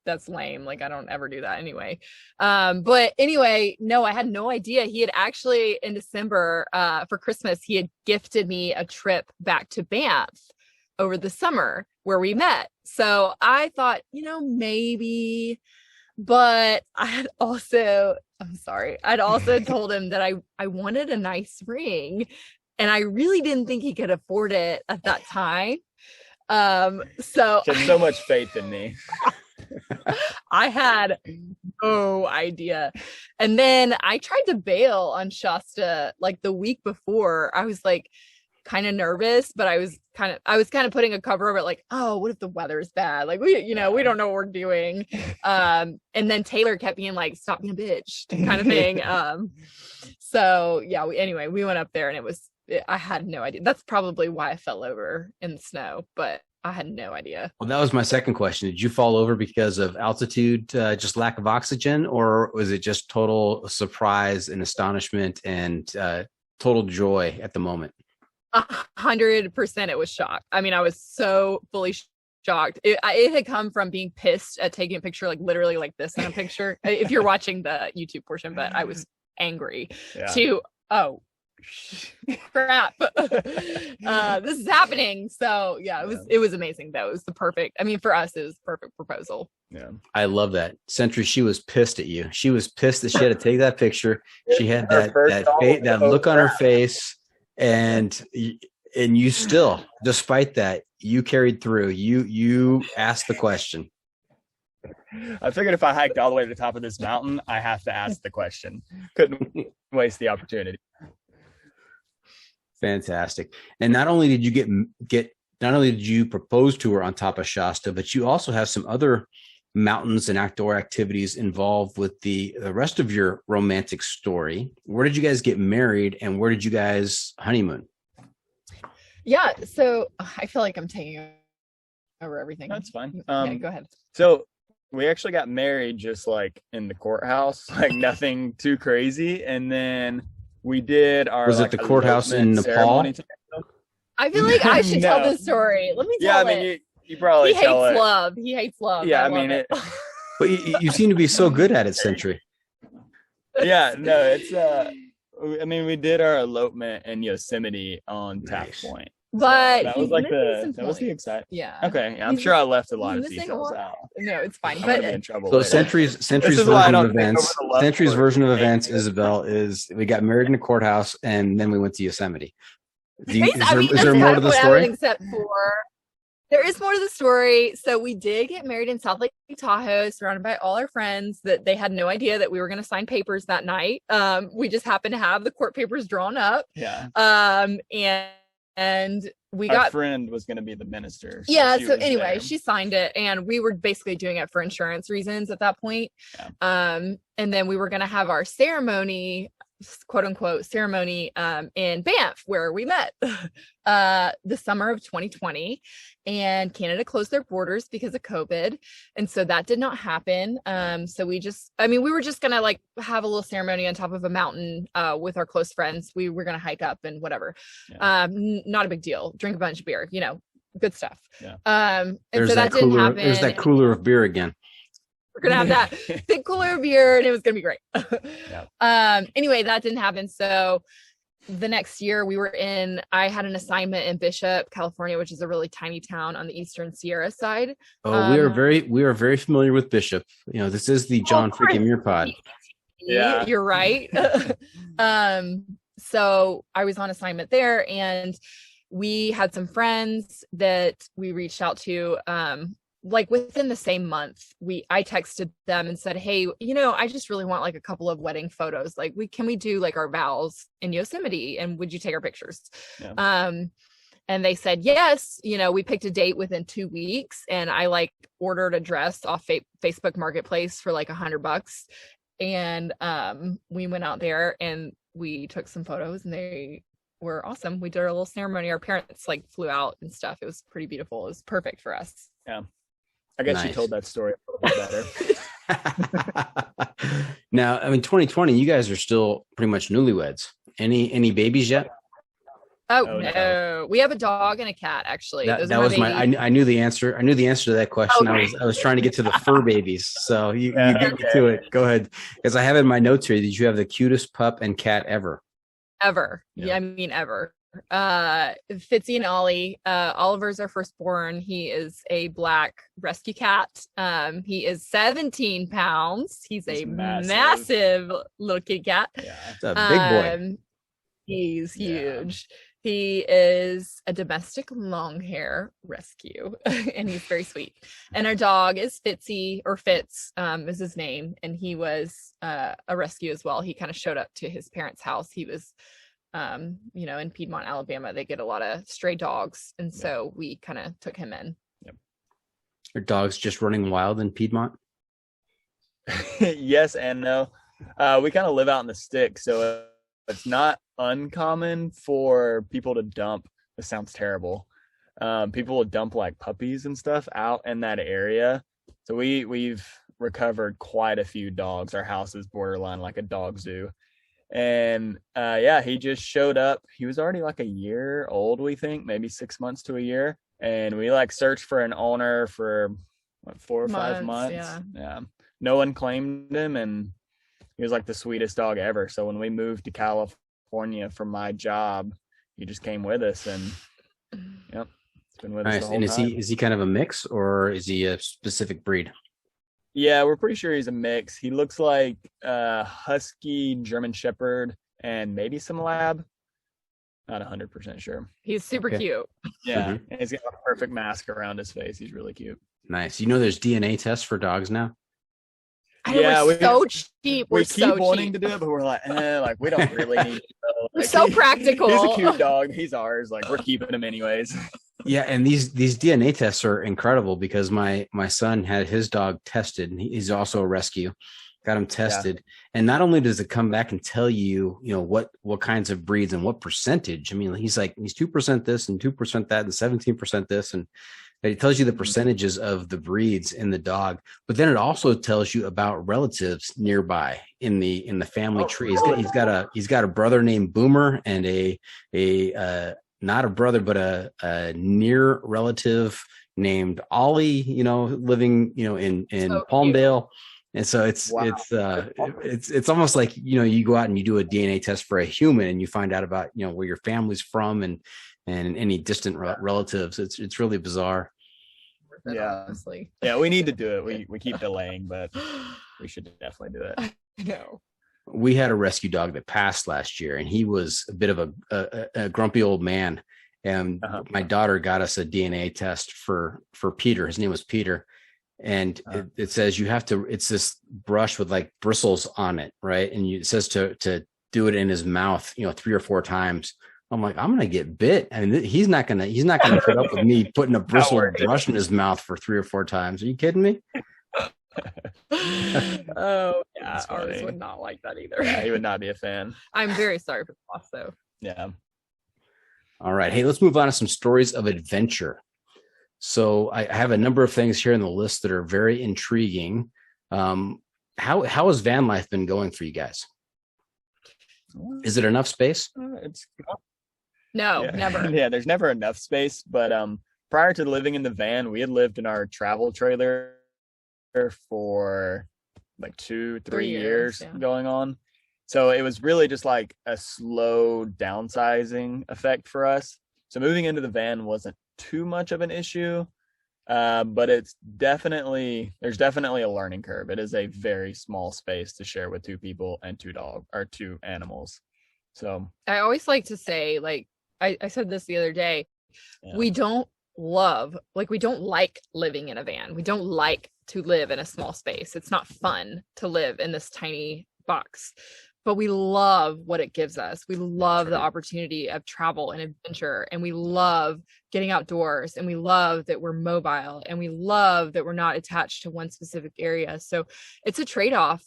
That's lame. Like, I don't ever do that anyway. But anyway, no, I had no idea. He had actually in December for Christmas, he had gifted me a trip back to Banff over the summer where we met. So I thought, maybe, but I'd also told him that I wanted a nice ring. And I really didn't think he could afford it at that time. So she had so much faith in me. I had no idea. And then I tried to bail on Shasta like the week before. I was like kind of nervous, but I was kind of putting a cover over it, like, oh, what if the weather is bad? Like we don't know what we're doing. And then Taylor kept being like, stop being a bitch kind of thing. So yeah, we went up there and I had no idea. That's probably why I fell over in the snow, but I had no idea. Well, that was my second question. Did you fall over because of altitude, just lack of oxygen, or was it just total surprise and astonishment and total joy at the moment? 100% it was shock. I mean, I was so fully shocked. It had come from being pissed at taking a picture, like literally like this in a picture, if you're watching the YouTube portion, but I was angry to, oh, crap. This is happening. So yeah, it was amazing though. It was the perfect, I mean, for us it was the perfect proposal. Yeah, I love that. Sentry, she was pissed at you. She was pissed that she had to take that picture. She had that look on her face, and you still, despite that, you carried through. You asked the question. I figured if I hiked all the way to the top of this mountain, I have to ask the question. Couldn't waste the opportunity. Fantastic. And not only did you not only did you propose to her on top of Shasta, but you also have some other mountains and outdoor activities involved with the rest of your romantic story. Where did you guys get married, and where did you guys honeymoon? Yeah, so I feel like I'm taking over everything. That's fine. Yeah, go ahead. So we actually got married just like in the courthouse, like nothing too crazy, and then we did our. Was it the courthouse in Nepal? I feel like I should tell this story. Let me tell it. Yeah, I mean, you probably tell it. He hates love. Yeah, I mean it. But you seem to be so good at it, Sentry. Yeah, no, it's I mean, we did our elopement in Yosemite on Tap Point. But that was like that was the excitement. Yeah. Okay. Yeah, I'm sure I left a lot of details out. No, it's fine. But in trouble so Sentry's version of events. Sentry's version of events, Isabel, is we got married in a courthouse and then we went to Yosemite. Is there more to the story? Except for there is more to the story. So we did get married in South Lake Tahoe, surrounded by all our friends. That they had no idea that we were going to sign papers that night. We just happened to have the court papers drawn up. Yeah. And we our friend was going to be the minister. So anyway, she signed it, and we were basically doing it for insurance reasons at that point. Yeah. And then we were going to have our ceremony, quote unquote ceremony, in Banff, where we met, the summer of 2020, and Canada closed their borders because of COVID. And so that did not happen. So we were just going to like have a little ceremony on top of a mountain, with our close friends. We were going to hike up and whatever. Yeah. Not a big deal. Drink a bunch of beer, good stuff. Yeah. And there's so that didn't happen. There's that cooler of beer again. We're gonna have that big cooler of beer, and it was gonna be great. Yeah. Anyway, that didn't happen. So the next year I had an assignment in Bishop, California, which is a really tiny town on the Eastern Sierra side. Oh, we are very familiar with Bishop. This is the John freaking Muir pod. Yeah, you're right. So I was on assignment there, and we had some friends that we reached out to, like within the same month. I texted them and said, hey, I just really want like a couple of wedding photos. Like can we do like our vows in Yosemite, and would you take our pictures? Yeah. And they said yes. We picked a date within 2 weeks, and I like ordered a dress off Facebook Marketplace for like $100, and we went out there and we took some photos, and they were awesome. We did our little ceremony. Our parents like flew out and stuff. It was pretty beautiful. It was perfect for us. Yeah. I guess you told that story a little bit better. Now, I mean, 2020, you guys are still pretty much newlyweds. Any babies yet? Oh no. We have a dog and a cat, actually. That was I knew the answer. I knew the answer to that question. Okay. I was trying to get to the fur babies. So you get to it. Go ahead. Because I have in my notes here, did you have the cutest pup and cat ever? Ever. Yeah, I mean ever. Fitzy and Ollie. Oliver's our firstborn. He is a black rescue cat. He is 17 pounds. He's a massive little kitty cat. Yeah, it's a big boy. He's huge. He is a domestic long hair rescue, and he's very sweet. And our dog is Fitzy, or Fitz, is his name, and he was a rescue as well. He kind of showed up to his parents' house. He was in Piedmont, Alabama, they get a lot of stray dogs, and so we kind of took him in. Yep. Are dogs just running wild in Piedmont? Yes and no. We kind of live out in the sticks, so it's not uncommon for people to dump. This sounds terrible. people will dump like puppies and stuff out in that area. So we've recovered quite a few dogs. Our house is borderline like a dog zoo. And he just showed up. He was already like a year old, we think, maybe 6 months to a year. And we like searched for an owner for 4 or 5 months. Yeah. No one claimed him, and he was like the sweetest dog ever. So when we moved to California for my job, he just came with us, and yep, it's been with us the whole and time. is he kind of a mix, or is he a specific breed? Yeah, we're pretty sure he's a mix. He looks like husky, German shepherd, and maybe some lab. Not 100% sure. He's super cute. Yeah, and he's got a perfect mask around his face. He's really cute. Nice. You know, there's DNA tests for dogs now. We're so cheap. We keep wanting to do it, but we're like, we don't really need to know. We're so practical. He's a cute dog. He's ours. Like, we're keeping him anyways. Yeah, and these DNA tests are incredible because my son had his dog tested, and he's also a rescue. Got him tested, and not only does it come back and tell you, what kinds of breeds and what percentage. I mean, he's 2% this and 2% that and 17% this, and it tells you the percentages of the breeds in the dog. But then it also tells you about relatives nearby in the family tree. He's got a brother named Boomer and a not a brother but a near relative named Ollie. Living in so Palmdale. Cute. And so it's almost like, you go out and you do a DNA test for a human and you find out about, where your family's from and any distant relatives. It's really bizarre. Yeah. Honestly. Yeah. We need to do it. We keep delaying, but we should definitely do it. I know. We had a rescue dog that passed last year, and he was a bit of a grumpy old man. And my daughter got us a DNA test for Peter. His name was Peter. And it says it's this brush with like bristles on it, right? And it says to do it in his mouth, 3 or 4 times. I'm like, I'm gonna get bit. I mean, he's not gonna put up with me putting a bristled brush in his mouth for 3 or 4 times. Are you kidding me? Oh yeah, ours would not like that either. Yeah, he would not be a fan. I'm very sorry for the loss, though. Yeah. All right, hey, let's move on to some stories of adventure. So I have a number of things here in the list that are very intriguing. How has van life been going for you guys? Is it enough space? No, never. Yeah, there's never enough space. But prior to living in the van, we had lived in our travel trailer for like 2-3 years going on. So it was really just like a slow downsizing effect for us. So moving into the van wasn't too much of an issue, but there's definitely a learning curve. It is a very small space to share with 2 people and 2 animals. So I always like to say, like I said this the other day, we don't like living in a van. We don't like to live in a small space. It's not fun to live in this tiny box. But we love what it gives us. We love the opportunity of travel and adventure, and we love getting outdoors, and we love that we're mobile, and we love that we're not attached to one specific area. So it's a trade-off.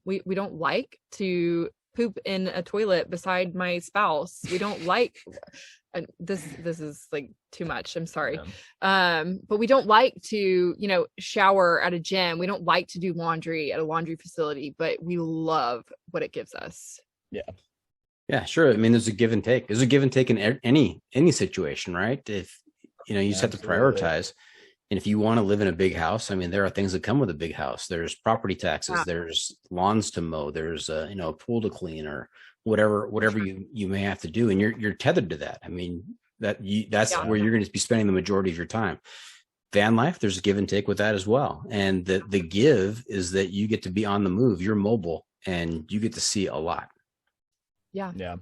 We don't like to poop in a toilet beside my spouse. We don't like this is like too much. I'm sorry. But we don't like to, shower at a gym. We don't like to do laundry at a laundry facility, but we love what it gives us. Yeah, sure. I mean, there's a give and take. There's a give and take in any situation, right? If you just have to prioritize. And if you want to live in a big house, I mean, there are things that come with a big house. There's property taxes, there's lawns to mow, there's a pool to clean, or whatever you may have to do, and you're tethered to that. I mean, that's where you're going to be spending the majority of your time. Van life, there's a give and take with that as well. And the give is that you get to be on the move, you're mobile, and you get to see a lot. Yeah.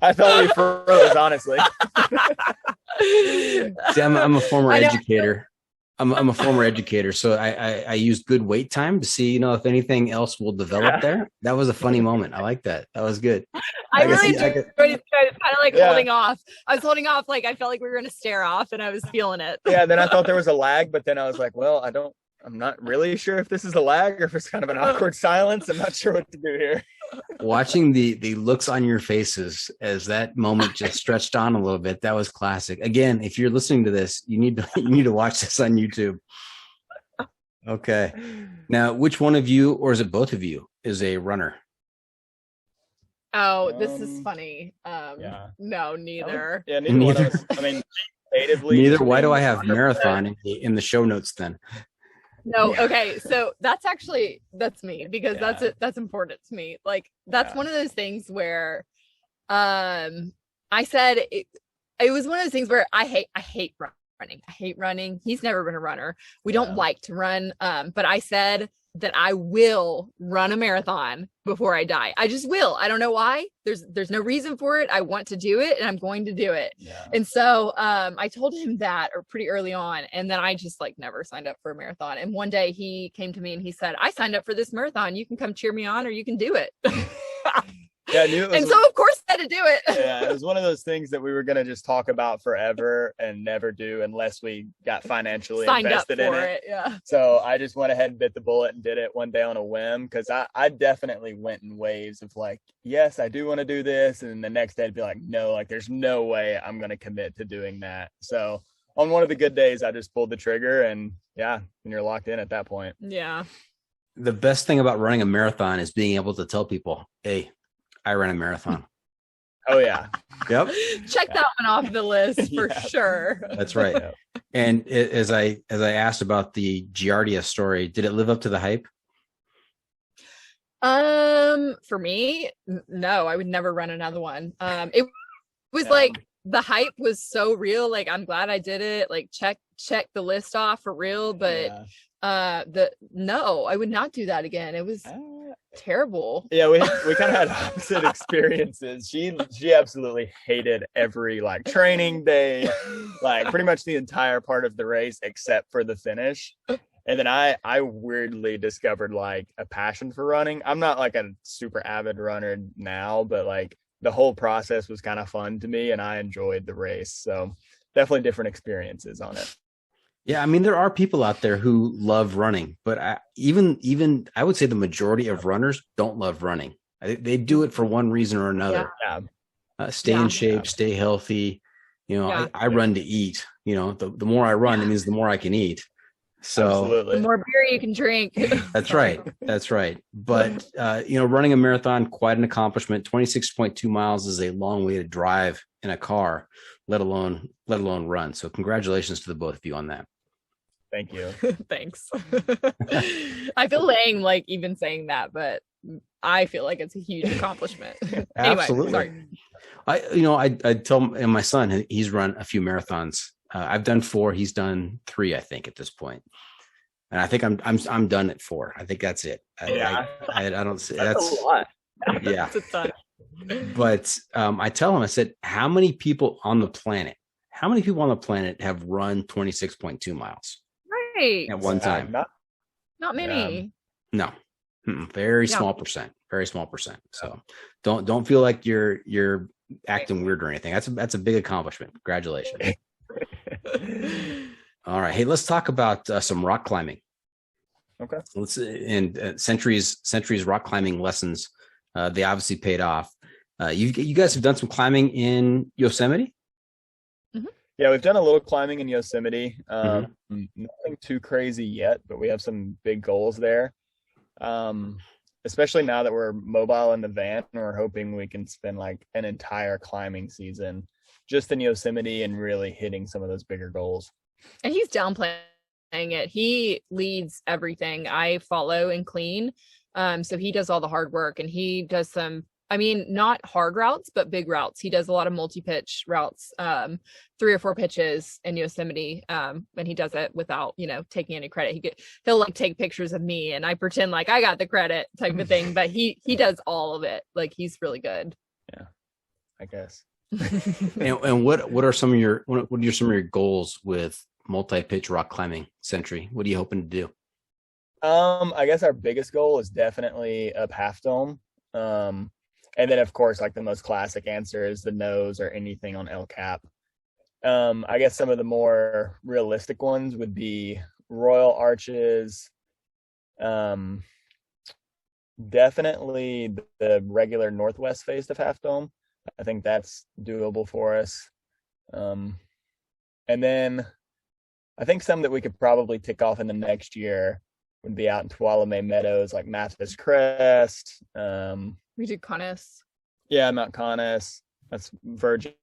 I thought we froze, honestly. See, I'm a former educator. I'm a former educator, so I used good wait time to see, if anything else will develop there. That was a funny moment. I like that. That was good. I really enjoyed it. Kind of like holding off. I was holding off, like I felt like we were going to stare off, and I was feeling it. Yeah. Then I thought there was a lag, but then I was like, well, I don't I'm not really sure if this is a lag or if it's kind of an awkward silence. I'm not sure what to do here. Watching the looks on your faces as that moment just stretched on a little bit, that was classic. Again, if you're listening to this, you need to watch this on YouTube. Okay. Now, which one of you, or is it both of you, is a runner? Oh, this is funny. Yeah. No, neither. Yeah, neither one of us. I mean, creatively. Neither. Why do I have marathon in the show notes then? No, okay. So that's me because that's important to me. Like that's one of those things where I said it was one of those things where I hate running. I hate running. He's never been a runner. We don't like to run. But I said that I will run a marathon before I die. I just will. I don't know why. There's no reason for it. I want to do it and I'm going to do it. Yeah. And so I told him that pretty early on. And then I just like never signed up for a marathon. And one day he came to me and he said, I signed up for this marathon. You can come cheer me on or you can do it. Yeah, I knew it was, and so of course I had to do it. Yeah, it was one of those things that we were going to just talk about forever and never do unless we got financially invested in it. Yeah. So I just went ahead and bit the bullet and did it one day on a whim because I definitely went in waves of like, yes, I do want to do this. And the next day I'd be like, no, like there's no way I'm going to commit to doing that. So on one of the good days, I just pulled the trigger and and you're locked in at that point. Yeah. The best thing about running a marathon is being able to tell people, hey, I ran a marathon. Oh yeah. Yep. Check that one off the list for sure. That's right. Yeah. And as I asked about the Giardia story, did it live up to the hype? For me, no, I would never run another one. It was like the hype was so real. Like I'm glad I did it. Like check the list off for real. But no, I would not do that again. It was terrible. Yeah, we kind of had opposite experiences. She absolutely hated every like training day, like pretty much the entire part of the race except for the finish. And then I weirdly discovered like a passion for running. I'm not like a super avid runner now, but like the whole process was kind of fun to me and I enjoyed the race. So definitely different experiences on it. Yeah, I mean, there are people out there who love running, but even I would say the majority of runners don't love running. They do it for one reason or another. Yeah. Stay in shape, stay healthy. You know, I run to eat. You know, the more I run, it means the more I can eat. So absolutely. The more beer you can drink. That's right. That's right. But running a marathon, quite an accomplishment. 26.2 miles is a long way to drive in a car, let alone run. So congratulations to the both of you on that. Thank you. Thanks. I feel lame like even saying that, but I feel like it's a huge accomplishment. Absolutely. Anyway, sorry. I tell my son, he's run a few marathons. I've done 4. He's done 3, I think, at this point. And I think I'm done at 4. I think that's it. I don't see that's a lot. Yeah. That's a ton. But I tell him, I said, how many people on the planet have run 26.2 miles? Right. At one time? Not many. No. Very small percent. Very small percent. So don't feel like you're acting weird or anything. That's a big accomplishment. Congratulations. All right. Hey, let's talk about some rock climbing. Okay. Sentry's rock climbing lessons. They obviously paid off. You guys have done some climbing in Yosemite? Mm-hmm. Yeah, we've done a little climbing in Yosemite. Nothing too crazy yet, but we have some big goals there. Especially now that we're mobile in the van, we're hoping we can spend like an entire climbing season just in Yosemite and really hitting some of those bigger goals. And he's downplaying it. He leads everything. I follow and clean. So he does all the hard work and he does some, not hard routes, but big routes. He does a lot of multi-pitch routes, 3 or 4 pitches in Yosemite. And he does it without, taking any credit. He'll like take pictures of me and I pretend like I got the credit type of thing, but he does all of it. Like he's really good. Yeah, I guess. And what are some of your goals with multi-pitch rock climbing, Sentry? What are you hoping to do? I guess our biggest goal is definitely up Half Dome. And then of course, like the most classic answer is the nose or anything on El Cap. I guess some of the more realistic ones would be Royal Arches, definitely the regular northwest face of Half Dome. I think that's doable for us. And then I think some that we could probably tick off in the next year would be out in Tuolumne Meadows, like Mathis Crest. We did Conness. Yeah, Mount Conness. That's verging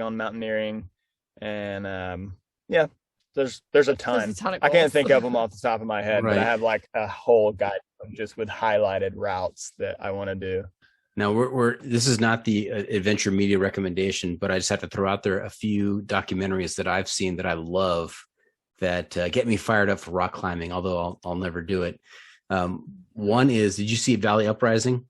on mountaineering. And yeah, there's a ton. There's a ton of I can't goals. think of them off the top of my head, but I Right. have like a whole guide just with highlighted routes that I want to do. Now this is not the adventure media recommendation, but I just have to throw out there a few documentaries that I've seen that I love that get me fired up for rock climbing, although I'll never do it. One is, did you see Valley Uprising?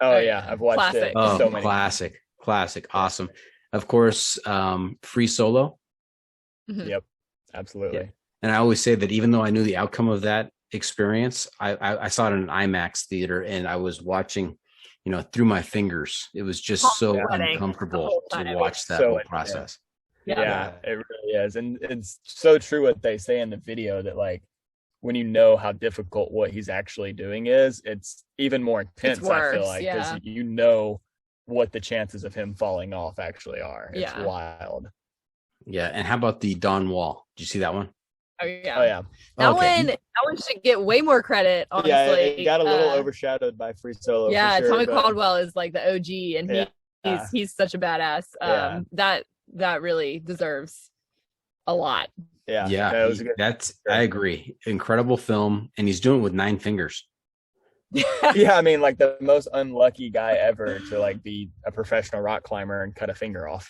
Oh yeah, I've watched Classic. it. Oh, So many. classic, awesome. Of course, Free Solo. Mhm. Yep, absolutely. Yeah. And I always say that even though I knew the outcome of that experience, I saw it in an IMAX theater, and I was watching, through my fingers. It was just so Sweating the uncomfortable whole to time. watch that So whole intense. process. Yeah, it really is. And it's so true what they say in the video that like when you know how difficult what he's actually doing is, it's even more intense, I feel worse, like, yeah. because you know what the chances of him falling off actually are. It's Yeah. wild. Yeah. And how about the Dawn Wall? Did you see that one? Oh yeah. Oh yeah. That one should get way more credit, honestly. Yeah, it got a little overshadowed by Free Solo. Yeah, for sure, Tommy but- Caldwell is like the OG, and he's such a badass. Yeah. That really deserves a lot. Yeah. Yeah. No, it was a good. I agree. Incredible film. And he's doing it with 9 fingers. Yeah, I mean, like the most unlucky guy ever to like be a professional rock climber and cut a finger off.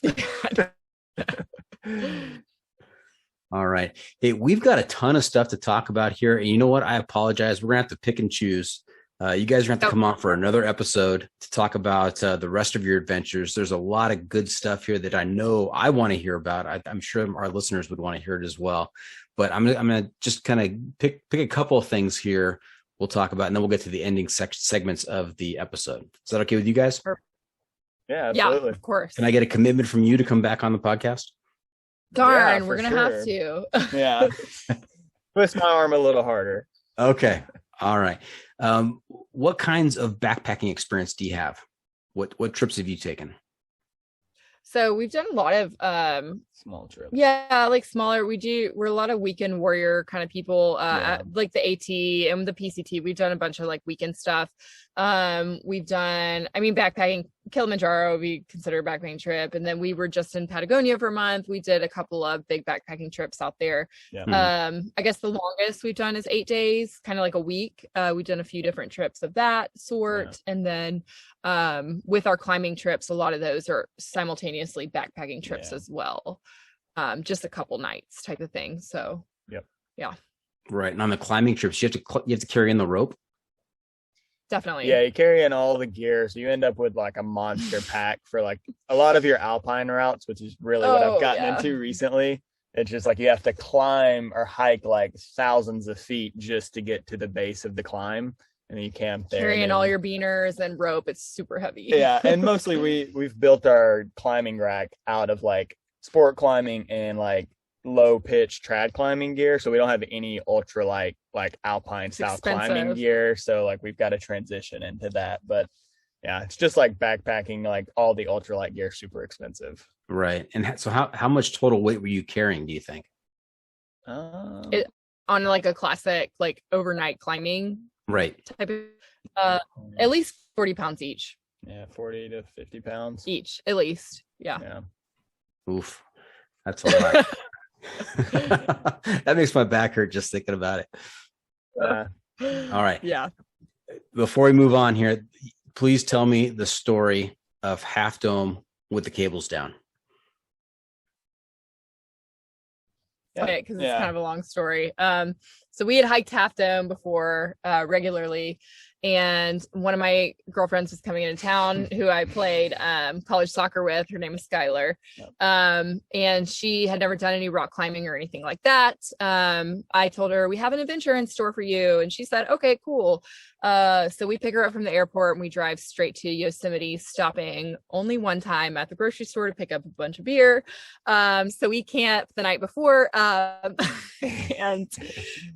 All right. Hey, we've got a ton of stuff to talk about here. And you know what? I apologize. We're going to have to pick and choose. You guys are going to have to come on for another episode to talk about the rest of your adventures. There's a lot of good stuff here that I know I want to hear about. I'm sure our listeners would want to hear it as well. But I'm going to just kind of pick a couple of things here we'll talk about, and then we'll get to the ending segments of the episode. Is that okay with you guys? Yeah, Yeah, absolutely. of course. Can I get a commitment from you to come back on the podcast? Darn, Yeah, we're for gonna have sure. to. Yeah. Twist my arm a little harder. Okay. All right. What kinds of backpacking experience do you have? What trips have you taken? So we've done a lot of Small trip. yeah, like smaller. We're a lot of weekend warrior kind of people, like the AT and the PCT. We've done a bunch of like weekend stuff. We've done, backpacking Kilimanjaro, we consider a backpacking trip. And then we were just in Patagonia for a month. We did a couple of big backpacking trips out there. Yeah. I guess the longest we've done is 8 days, kind of like a week. We've done a few different trips of that sort. Yeah. And then with our climbing trips, a lot of those are simultaneously backpacking trips as well. Just a couple nights type of thing. So, yeah. Right. And on the climbing trips, you have to carry in the rope. Definitely. Yeah, you carry in all the gear, so you end up with like a monster pack for like a lot of your alpine routes, which is really what I've gotten into recently. It's just like you have to climb or hike like thousands of feet just to get to the base of the climb, and then you camp there. Carrying all your beaners and rope, it's super heavy. Yeah, and mostly we've built our climbing rack out of like sport climbing and like low pitch trad climbing gear, so we don't have any ultralight like alpine style climbing gear, so like we've got to transition into that. But yeah, it's just like backpacking, like all the ultralight gear super expensive. Right. And so how much total weight were you carrying, do you think? On like a classic like overnight climbing right type of at least 40 pounds each. Yeah, 40 to 50 pounds each at least. Yeah. Oof, that's a lot. That makes my back hurt just thinking about it. All right. Yeah. Before we move on here, please tell me the story of Half Dome with the cables down. Okay, because it's kind of a long story. So we had hiked Half Dome before regularly. And one of my girlfriends was coming into town who I played college soccer with. Her name is Skylar. And she had never done any rock climbing or anything like that. I told her, we have an adventure in store for you. And she said, okay, cool. So we pick her up from the airport and we drive straight to Yosemite, stopping only one time at the grocery store to pick up a bunch of beer. So we camped the night before and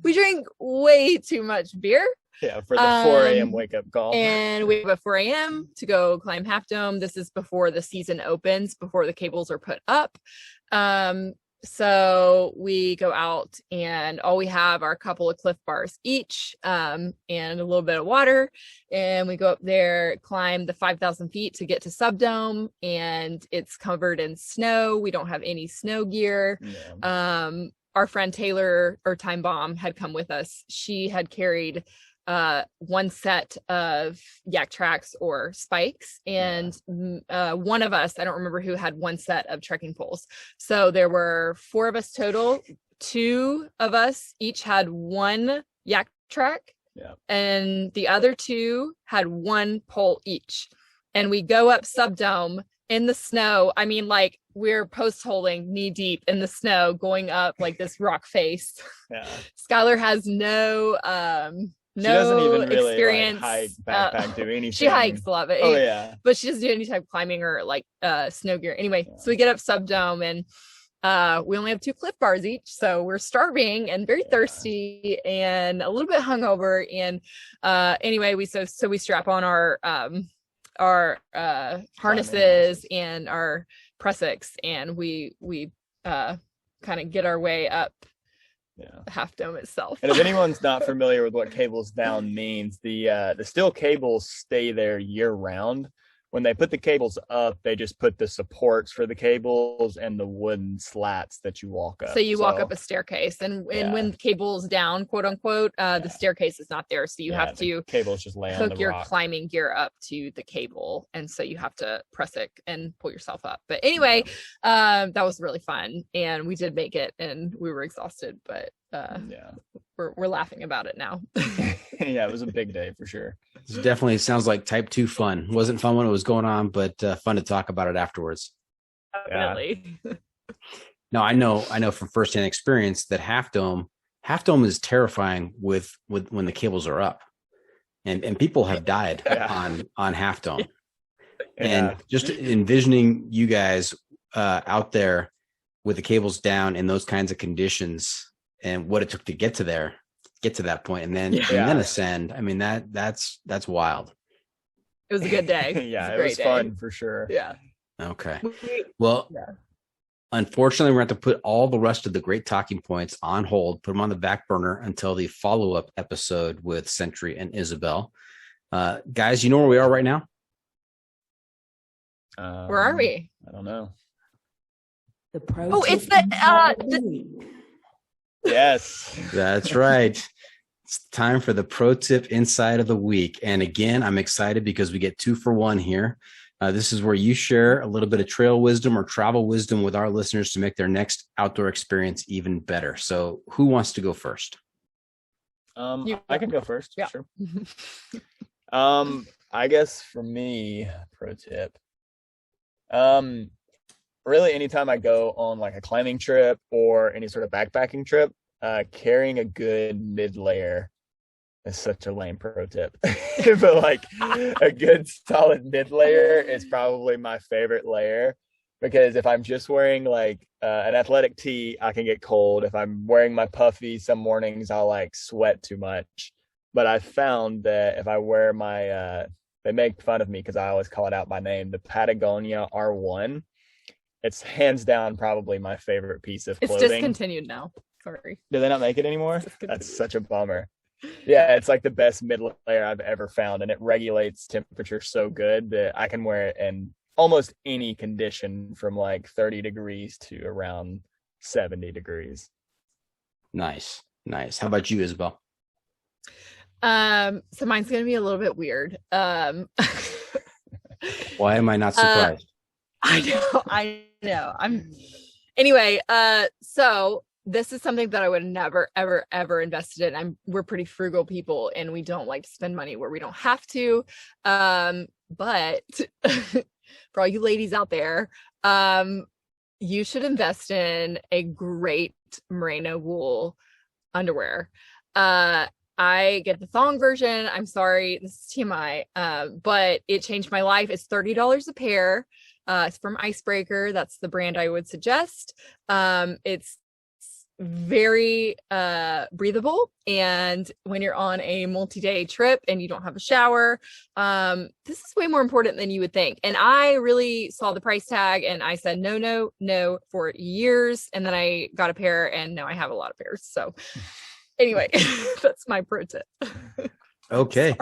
we drank way too much beer. Yeah, for the 4 a.m. wake up call. And we wake up at 4 a.m. to go climb Half Dome. This is before the season opens, before the cables are put up. So we go out and all we have are a couple of Cliff Bars each and a little bit of water. And we go up there, climb the 5,000 feet to get to Subdome, and it's covered in snow. We don't have any snow gear. Yeah. Our friend Taylor, or Time Bomb, had come with us. She had carried one set of yak tracks or spikes, and one of us, I don't remember who, had one set of trekking poles. So there were 4 of us total. 2 of us each had one yak track, and the other 2 had one pole each. And we go up Subdome in the snow. I mean, like, we're post holing knee deep in the snow, going up like this rock face. Skylar has no doesn't even really experience, like, hike, backpack, do anything. She hikes a lot of it. Oh yeah, but she doesn't do any type of climbing or like snow gear. Anyway, so we get up Subdome and we only have 2 Cliff Bars each, so we're starving and very thirsty and a little bit hungover. And anyway, we strap on our harnesses and our Pressix, and we kind of get our way up Half Dome itself. And if anyone's not familiar with what cables down means, the steel cables stay there year round. When they put the cables up, they just put the supports for the cables and the wooden slats that you walk up. So you walk up a staircase, and when the cable's down, quote unquote, the staircase is not there. So you have to cables just lay hook on the your rock. Climbing gear up to the cable, and so you have to press it and pull yourself up. But anyway, that was really fun, and we did make it, and we were exhausted, but we're laughing about it now. Yeah, it was a big day for sure. This definitely sounds like type 2 fun. It wasn't fun when it was going on, but fun to talk about it afterwards. Definitely. No, I know from firsthand experience that Half Dome is terrifying with when the cables are up, and people have died on Half Dome. And just envisioning you guys out there with the cables down in those kinds of conditions and what it took to get to that point and then ascend. I mean, that's wild. It was a good day. It was fun for sure. Yeah. Okay. Well, unfortunately, we're going to have to put all the rest of the great talking points on hold, put them on the back burner until the follow-up episode with Sentry and Isabel. Guys, you know where we are right now? Where are we? I don't know. It's the Yes, that's right. It's time for the pro tip insight of the week. And again, I'm excited because we get 2 for 1 here. This is where you share a little bit of trail wisdom or travel wisdom with our listeners to make their next outdoor experience even better. So who wants to go first? I can go first. Yeah. Sure. I guess for me, pro tip. Really, anytime I go on like a climbing trip or any sort of backpacking trip, carrying a good mid layer is such a lame pro tip. But like a good solid mid layer is probably my favorite layer, because if I'm just wearing like an athletic tee, I can get cold. If I'm wearing my puffy, some mornings I'll like sweat too much. But I found that if I wear my, they make fun of me because I always call it out by name, the Patagonia R1. It's hands down probably my favorite piece of clothing. It's discontinued now. Sorry. Do they not make it anymore? That's such a bummer. Yeah, it's like the best mid layer I've ever found, and it regulates temperature so good that I can wear it in almost any condition from like 30 degrees to around 70 degrees. Nice. How about you, Isabel? So mine's gonna be a little bit weird. Why am I not surprised? I know. Anyway, so this is something that I would never, ever, ever invested in. We're pretty frugal people and we don't like to spend money where we don't have to. But for all you ladies out there, you should invest in a great merino wool underwear. I get the thong version. I'm sorry, this is TMI, but it changed my life. It's $30 a pair. It's from Icebreaker. That's the brand I would suggest. It's very breathable, and when you're on a multi-day trip and you don't have a shower, this is way more important than you would think. And I really saw the price tag and I said no for years, and then I got a pair and now I have a lot of pairs. So anyway, that's my pro tip. Okay.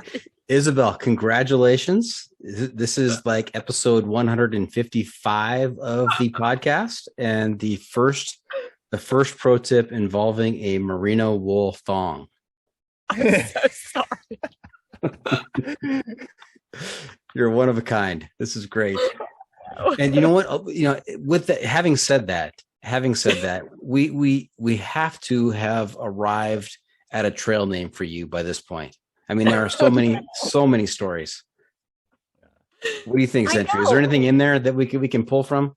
Isabel, congratulations. This is like episode 155 of the podcast, and the first pro tip involving a merino wool thong. I'm so sorry. You're one of a kind. This is great. And you know what? With that, having said that, we have to have arrived at a trail name for you by this point. I mean, there are so many stories. What do you think, Sentry? Is there anything in there that we can pull from?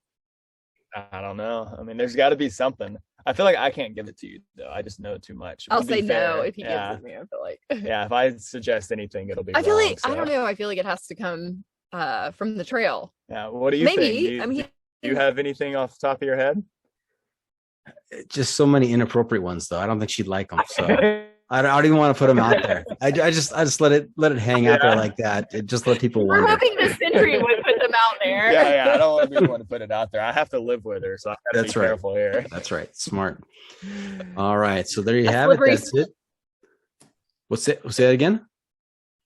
I don't know. I mean, there's got to be something. I feel like I can't give it to you, though. I just know too much. I'll say no if he gives it to me. I feel like. Yeah, if I suggest anything, it'll be. I feel like, so. I don't know. I feel like it has to come from the trail. Yeah. What do you think? Do you have anything off the top of your head? Just so many inappropriate ones, though. I don't think she'd like them. So I don't even want to put them out there. I just let it hang out there like that. Just let people wonder. We're hoping the Sentry would put them out there. Yeah. I don't want to put it out there. I have to live with her, so I have to be careful here. That's right. Smart. All right. So there you have it. That's it. What's it? Say that again.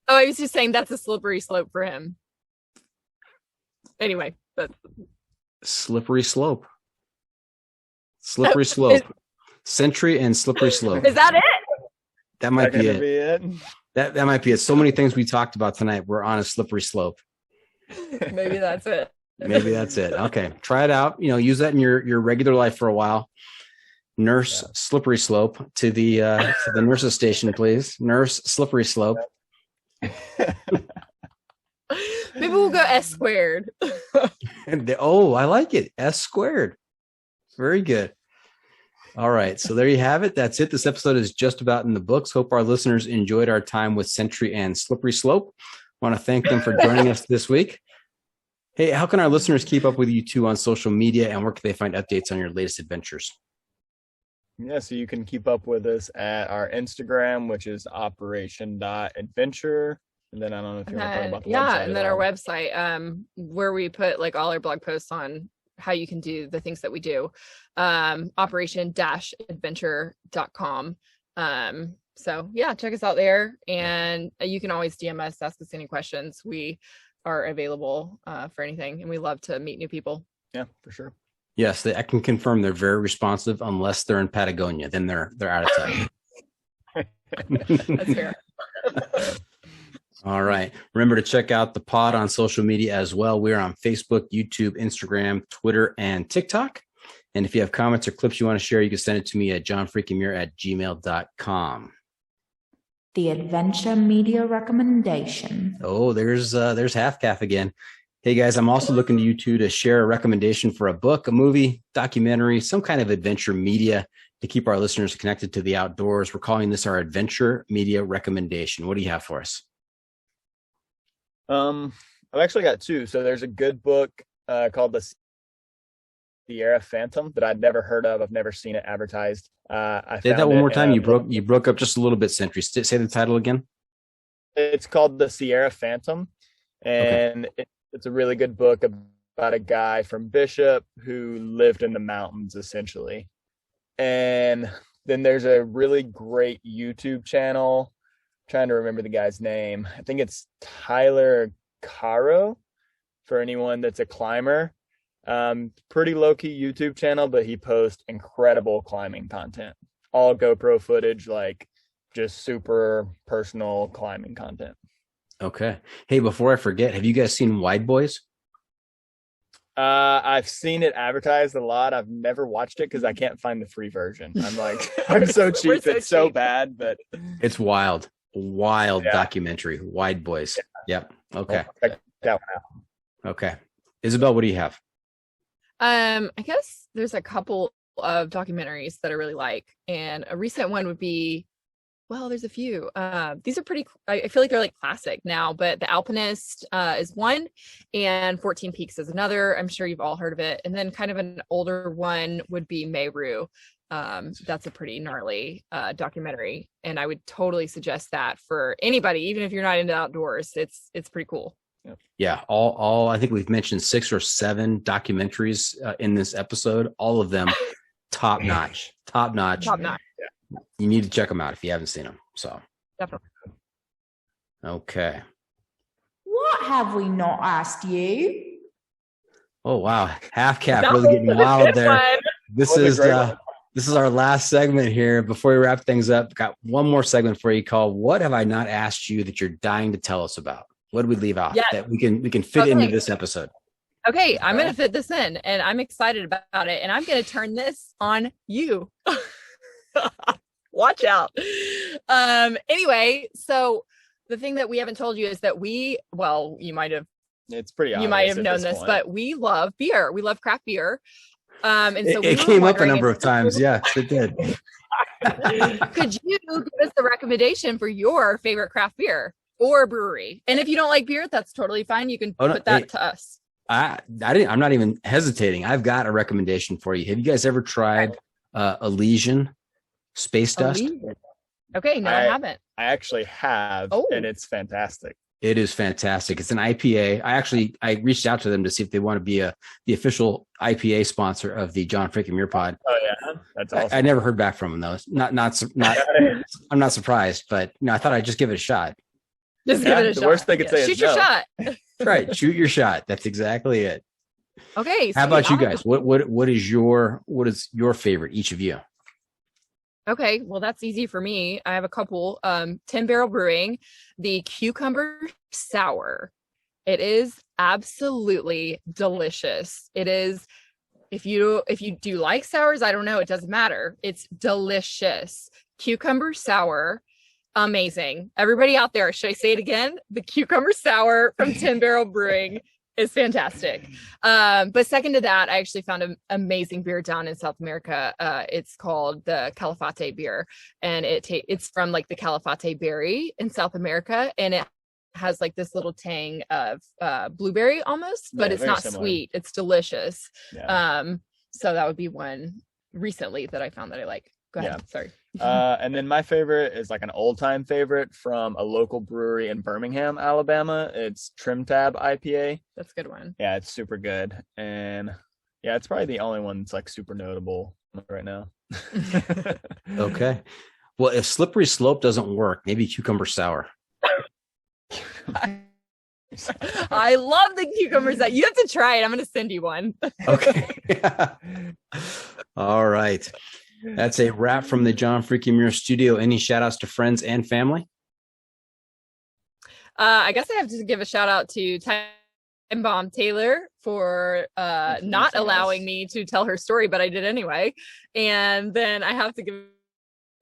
Oh, I was just saying that's a slippery slope for him. Anyway, but slippery slope. Slippery slope. Sentry and slippery slope. Is that it? That might be it. That might be it. So many things we talked about tonight. We're on a slippery slope. Maybe that's it. Maybe that's it. Okay. Try it out. Use that in your regular life for a while. Nurse slippery slope to the nurse's station, please. Nurse slippery slope. Maybe we'll go S squared. I like it. S squared. Very good. All right. So there you have it. That's it. This episode is just about in the books. Hope our listeners enjoyed our time with Sentry and Slippery Slope. Want to thank them for joining us this week. Hey, how can our listeners keep up with you two on social media, and where can they find updates on your latest adventures? Yeah, so you can keep up with us at our Instagram, which is operation.adventure. And then I don't know if you want to talk about the website. And then our website, where we put like all our blog posts on how you can do the things that we do, operation-adventure.com. So yeah, check us out there, and you can always DM us, ask us any questions. We are available for anything, and we love to meet new people. Yeah, for sure. Yes, I can confirm they're very responsive, unless they're in Patagonia. Then they're out of touch. That's fair. All right. Remember to check out the pod on social media as well. We're on Facebook, YouTube, Instagram, Twitter, and TikTok. And if you have comments or clips you want to share, you can send it to me at johnfreakinmuir@gmail.com. The Adventure Media Recommendation. Oh, there's Half Calf again. Hey guys, I'm also looking to you two to share a recommendation for a book, a movie, documentary, some kind of adventure media to keep our listeners connected to the outdoors. We're calling this our Adventure Media Recommendation. What do you have for us? I've actually got two. So there's a good book called The Sierra Phantom that I'd never heard of. I've never seen it advertised. Say that one more time. You broke up just a little bit, Sentry. Say the title again. It's called The Sierra Phantom, and it's a really good book about a guy from Bishop who lived in the mountains, essentially. And then there's a really great YouTube channel. I'm trying to remember the guy's name. I think it's Tyler Caro, for anyone that's a climber. Pretty low-key YouTube channel, but he posts incredible climbing content. All GoPro footage, like just super personal climbing content. Okay. Hey, before I forget, have you guys seen Wide Boys? I've seen it advertised a lot. I've never watched it because I can't find the free version. I'm like, I'm so cheap. It's so bad, but it's wild documentary. Wide Boys. Yep. Okay. Check that one out. Okay. Isabel, what do you have? I guess there's a couple of documentaries that I really like, and a recent one would be, well, there's a few. These are pretty, I feel like they're like classic now, but The Alpinist is one, and 14 Peaks is another. I'm sure you've all heard of it. And then kind of an older one would be Meru. That's a pretty gnarly documentary, and I would totally suggest that for anybody, even if you're not into outdoors. It's pretty cool. Yeah, all I think we've mentioned 6 or 7 documentaries in this episode. All of them top notch. You need to check them out if you haven't seen them. So definitely. Okay. What have we not asked you? Oh wow, half cap really getting wild there. This is our last segment here before we wrap things up. Got one more segment for you called "What Have I Not Asked You That You're Dying to Tell Us About?" What did we leave out that we can fit into this episode? Okay, I'm going to fit this in, and I'm excited about it, and I'm going to turn this on you. Watch out. Anyway, so the thing that we haven't told you is that you might have known this, but we love beer. We love craft beer. And so it came up a number of times. Yeah, it did. Could you give us the recommendation for your favorite craft beer or brewery? And if you don't like beer, that's totally fine. You can put that to us. I'm not even hesitating. I've got a recommendation for you. Have you guys ever tried Elysian Space Dust? Okay, no, I haven't. I actually have, and it's fantastic. It is fantastic. It's an IPA. I reached out to them to see if they want to be the official IPA sponsor of the John Freaking Muir Pod. Oh yeah, that's awesome. I never heard back from them though. Not. I'm not surprised, but I thought I'd just give it a shot. Just give it a shot. The worst they could say is shoot your shot. Right, shoot your shot. That's exactly it. Okay. How about you guys? What is your favorite? Each of you. Okay, well, that's easy for me. I have a couple. 10 Barrel Brewing, the Cucumber Sour. It is absolutely delicious. It is, if you do like sours, I don't know, it doesn't matter. It's delicious. Cucumber Sour, amazing. Everybody out there, should I say it again? The Cucumber Sour from 10 Barrel Brewing is fantastic. But second to that, I actually found an amazing beer down in South America. It's called the Calafate Beer, and it's from like the Calafate berry in South America, and it has like this little tang of blueberry almost, but it's not similar. Sweet. It's delicious. Yeah. So that would be one recently that I found that I like. Go ahead. Yeah. Sorry. And then my favorite is like an old time favorite from a local brewery in Birmingham, Alabama. It's Trim Tab IPA. That's a good one. Yeah, it's super good. And yeah, it's probably the only one that's like super notable right now. Okay. Well, if Slippery Slope doesn't work, maybe Cucumber Sour. I love the cucumbers. You have to try it. I'm going to send you one. Okay. All right. That's a wrap from the John Freaking Muir studio. Any shout outs to friends and family? I guess I have to give a shout out to Time Bomb Taylor for not allowing me to tell her story, but I did anyway. And then I have to give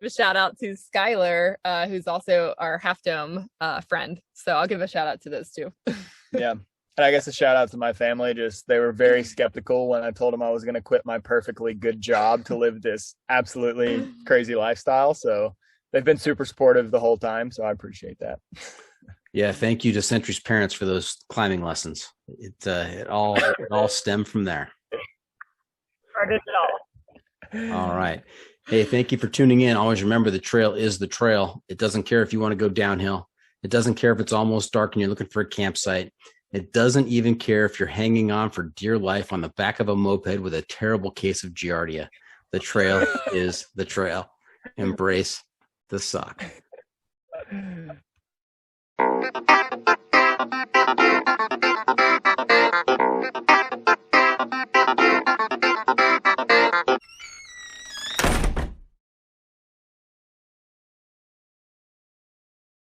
a shout out to Skylar, who's also our Half Dome friend. So I'll give a shout out to those two. Yeah. And I guess a shout out to my family. They were very skeptical when I told them I was going to quit my perfectly good job to live this absolutely crazy lifestyle. So they've been super supportive the whole time. So I appreciate that. Yeah. Thank you to Sentry's parents for those climbing lessons. It all stemmed from there. Started it all. All right. Hey, thank you for tuning in. Always remember the trail is the trail. It doesn't care if you want to go downhill. It doesn't care if it's almost dark and you're looking for a campsite. It doesn't even care if you're hanging on for dear life on the back of a moped with a terrible case of giardia. The trail is the trail. Embrace the suck.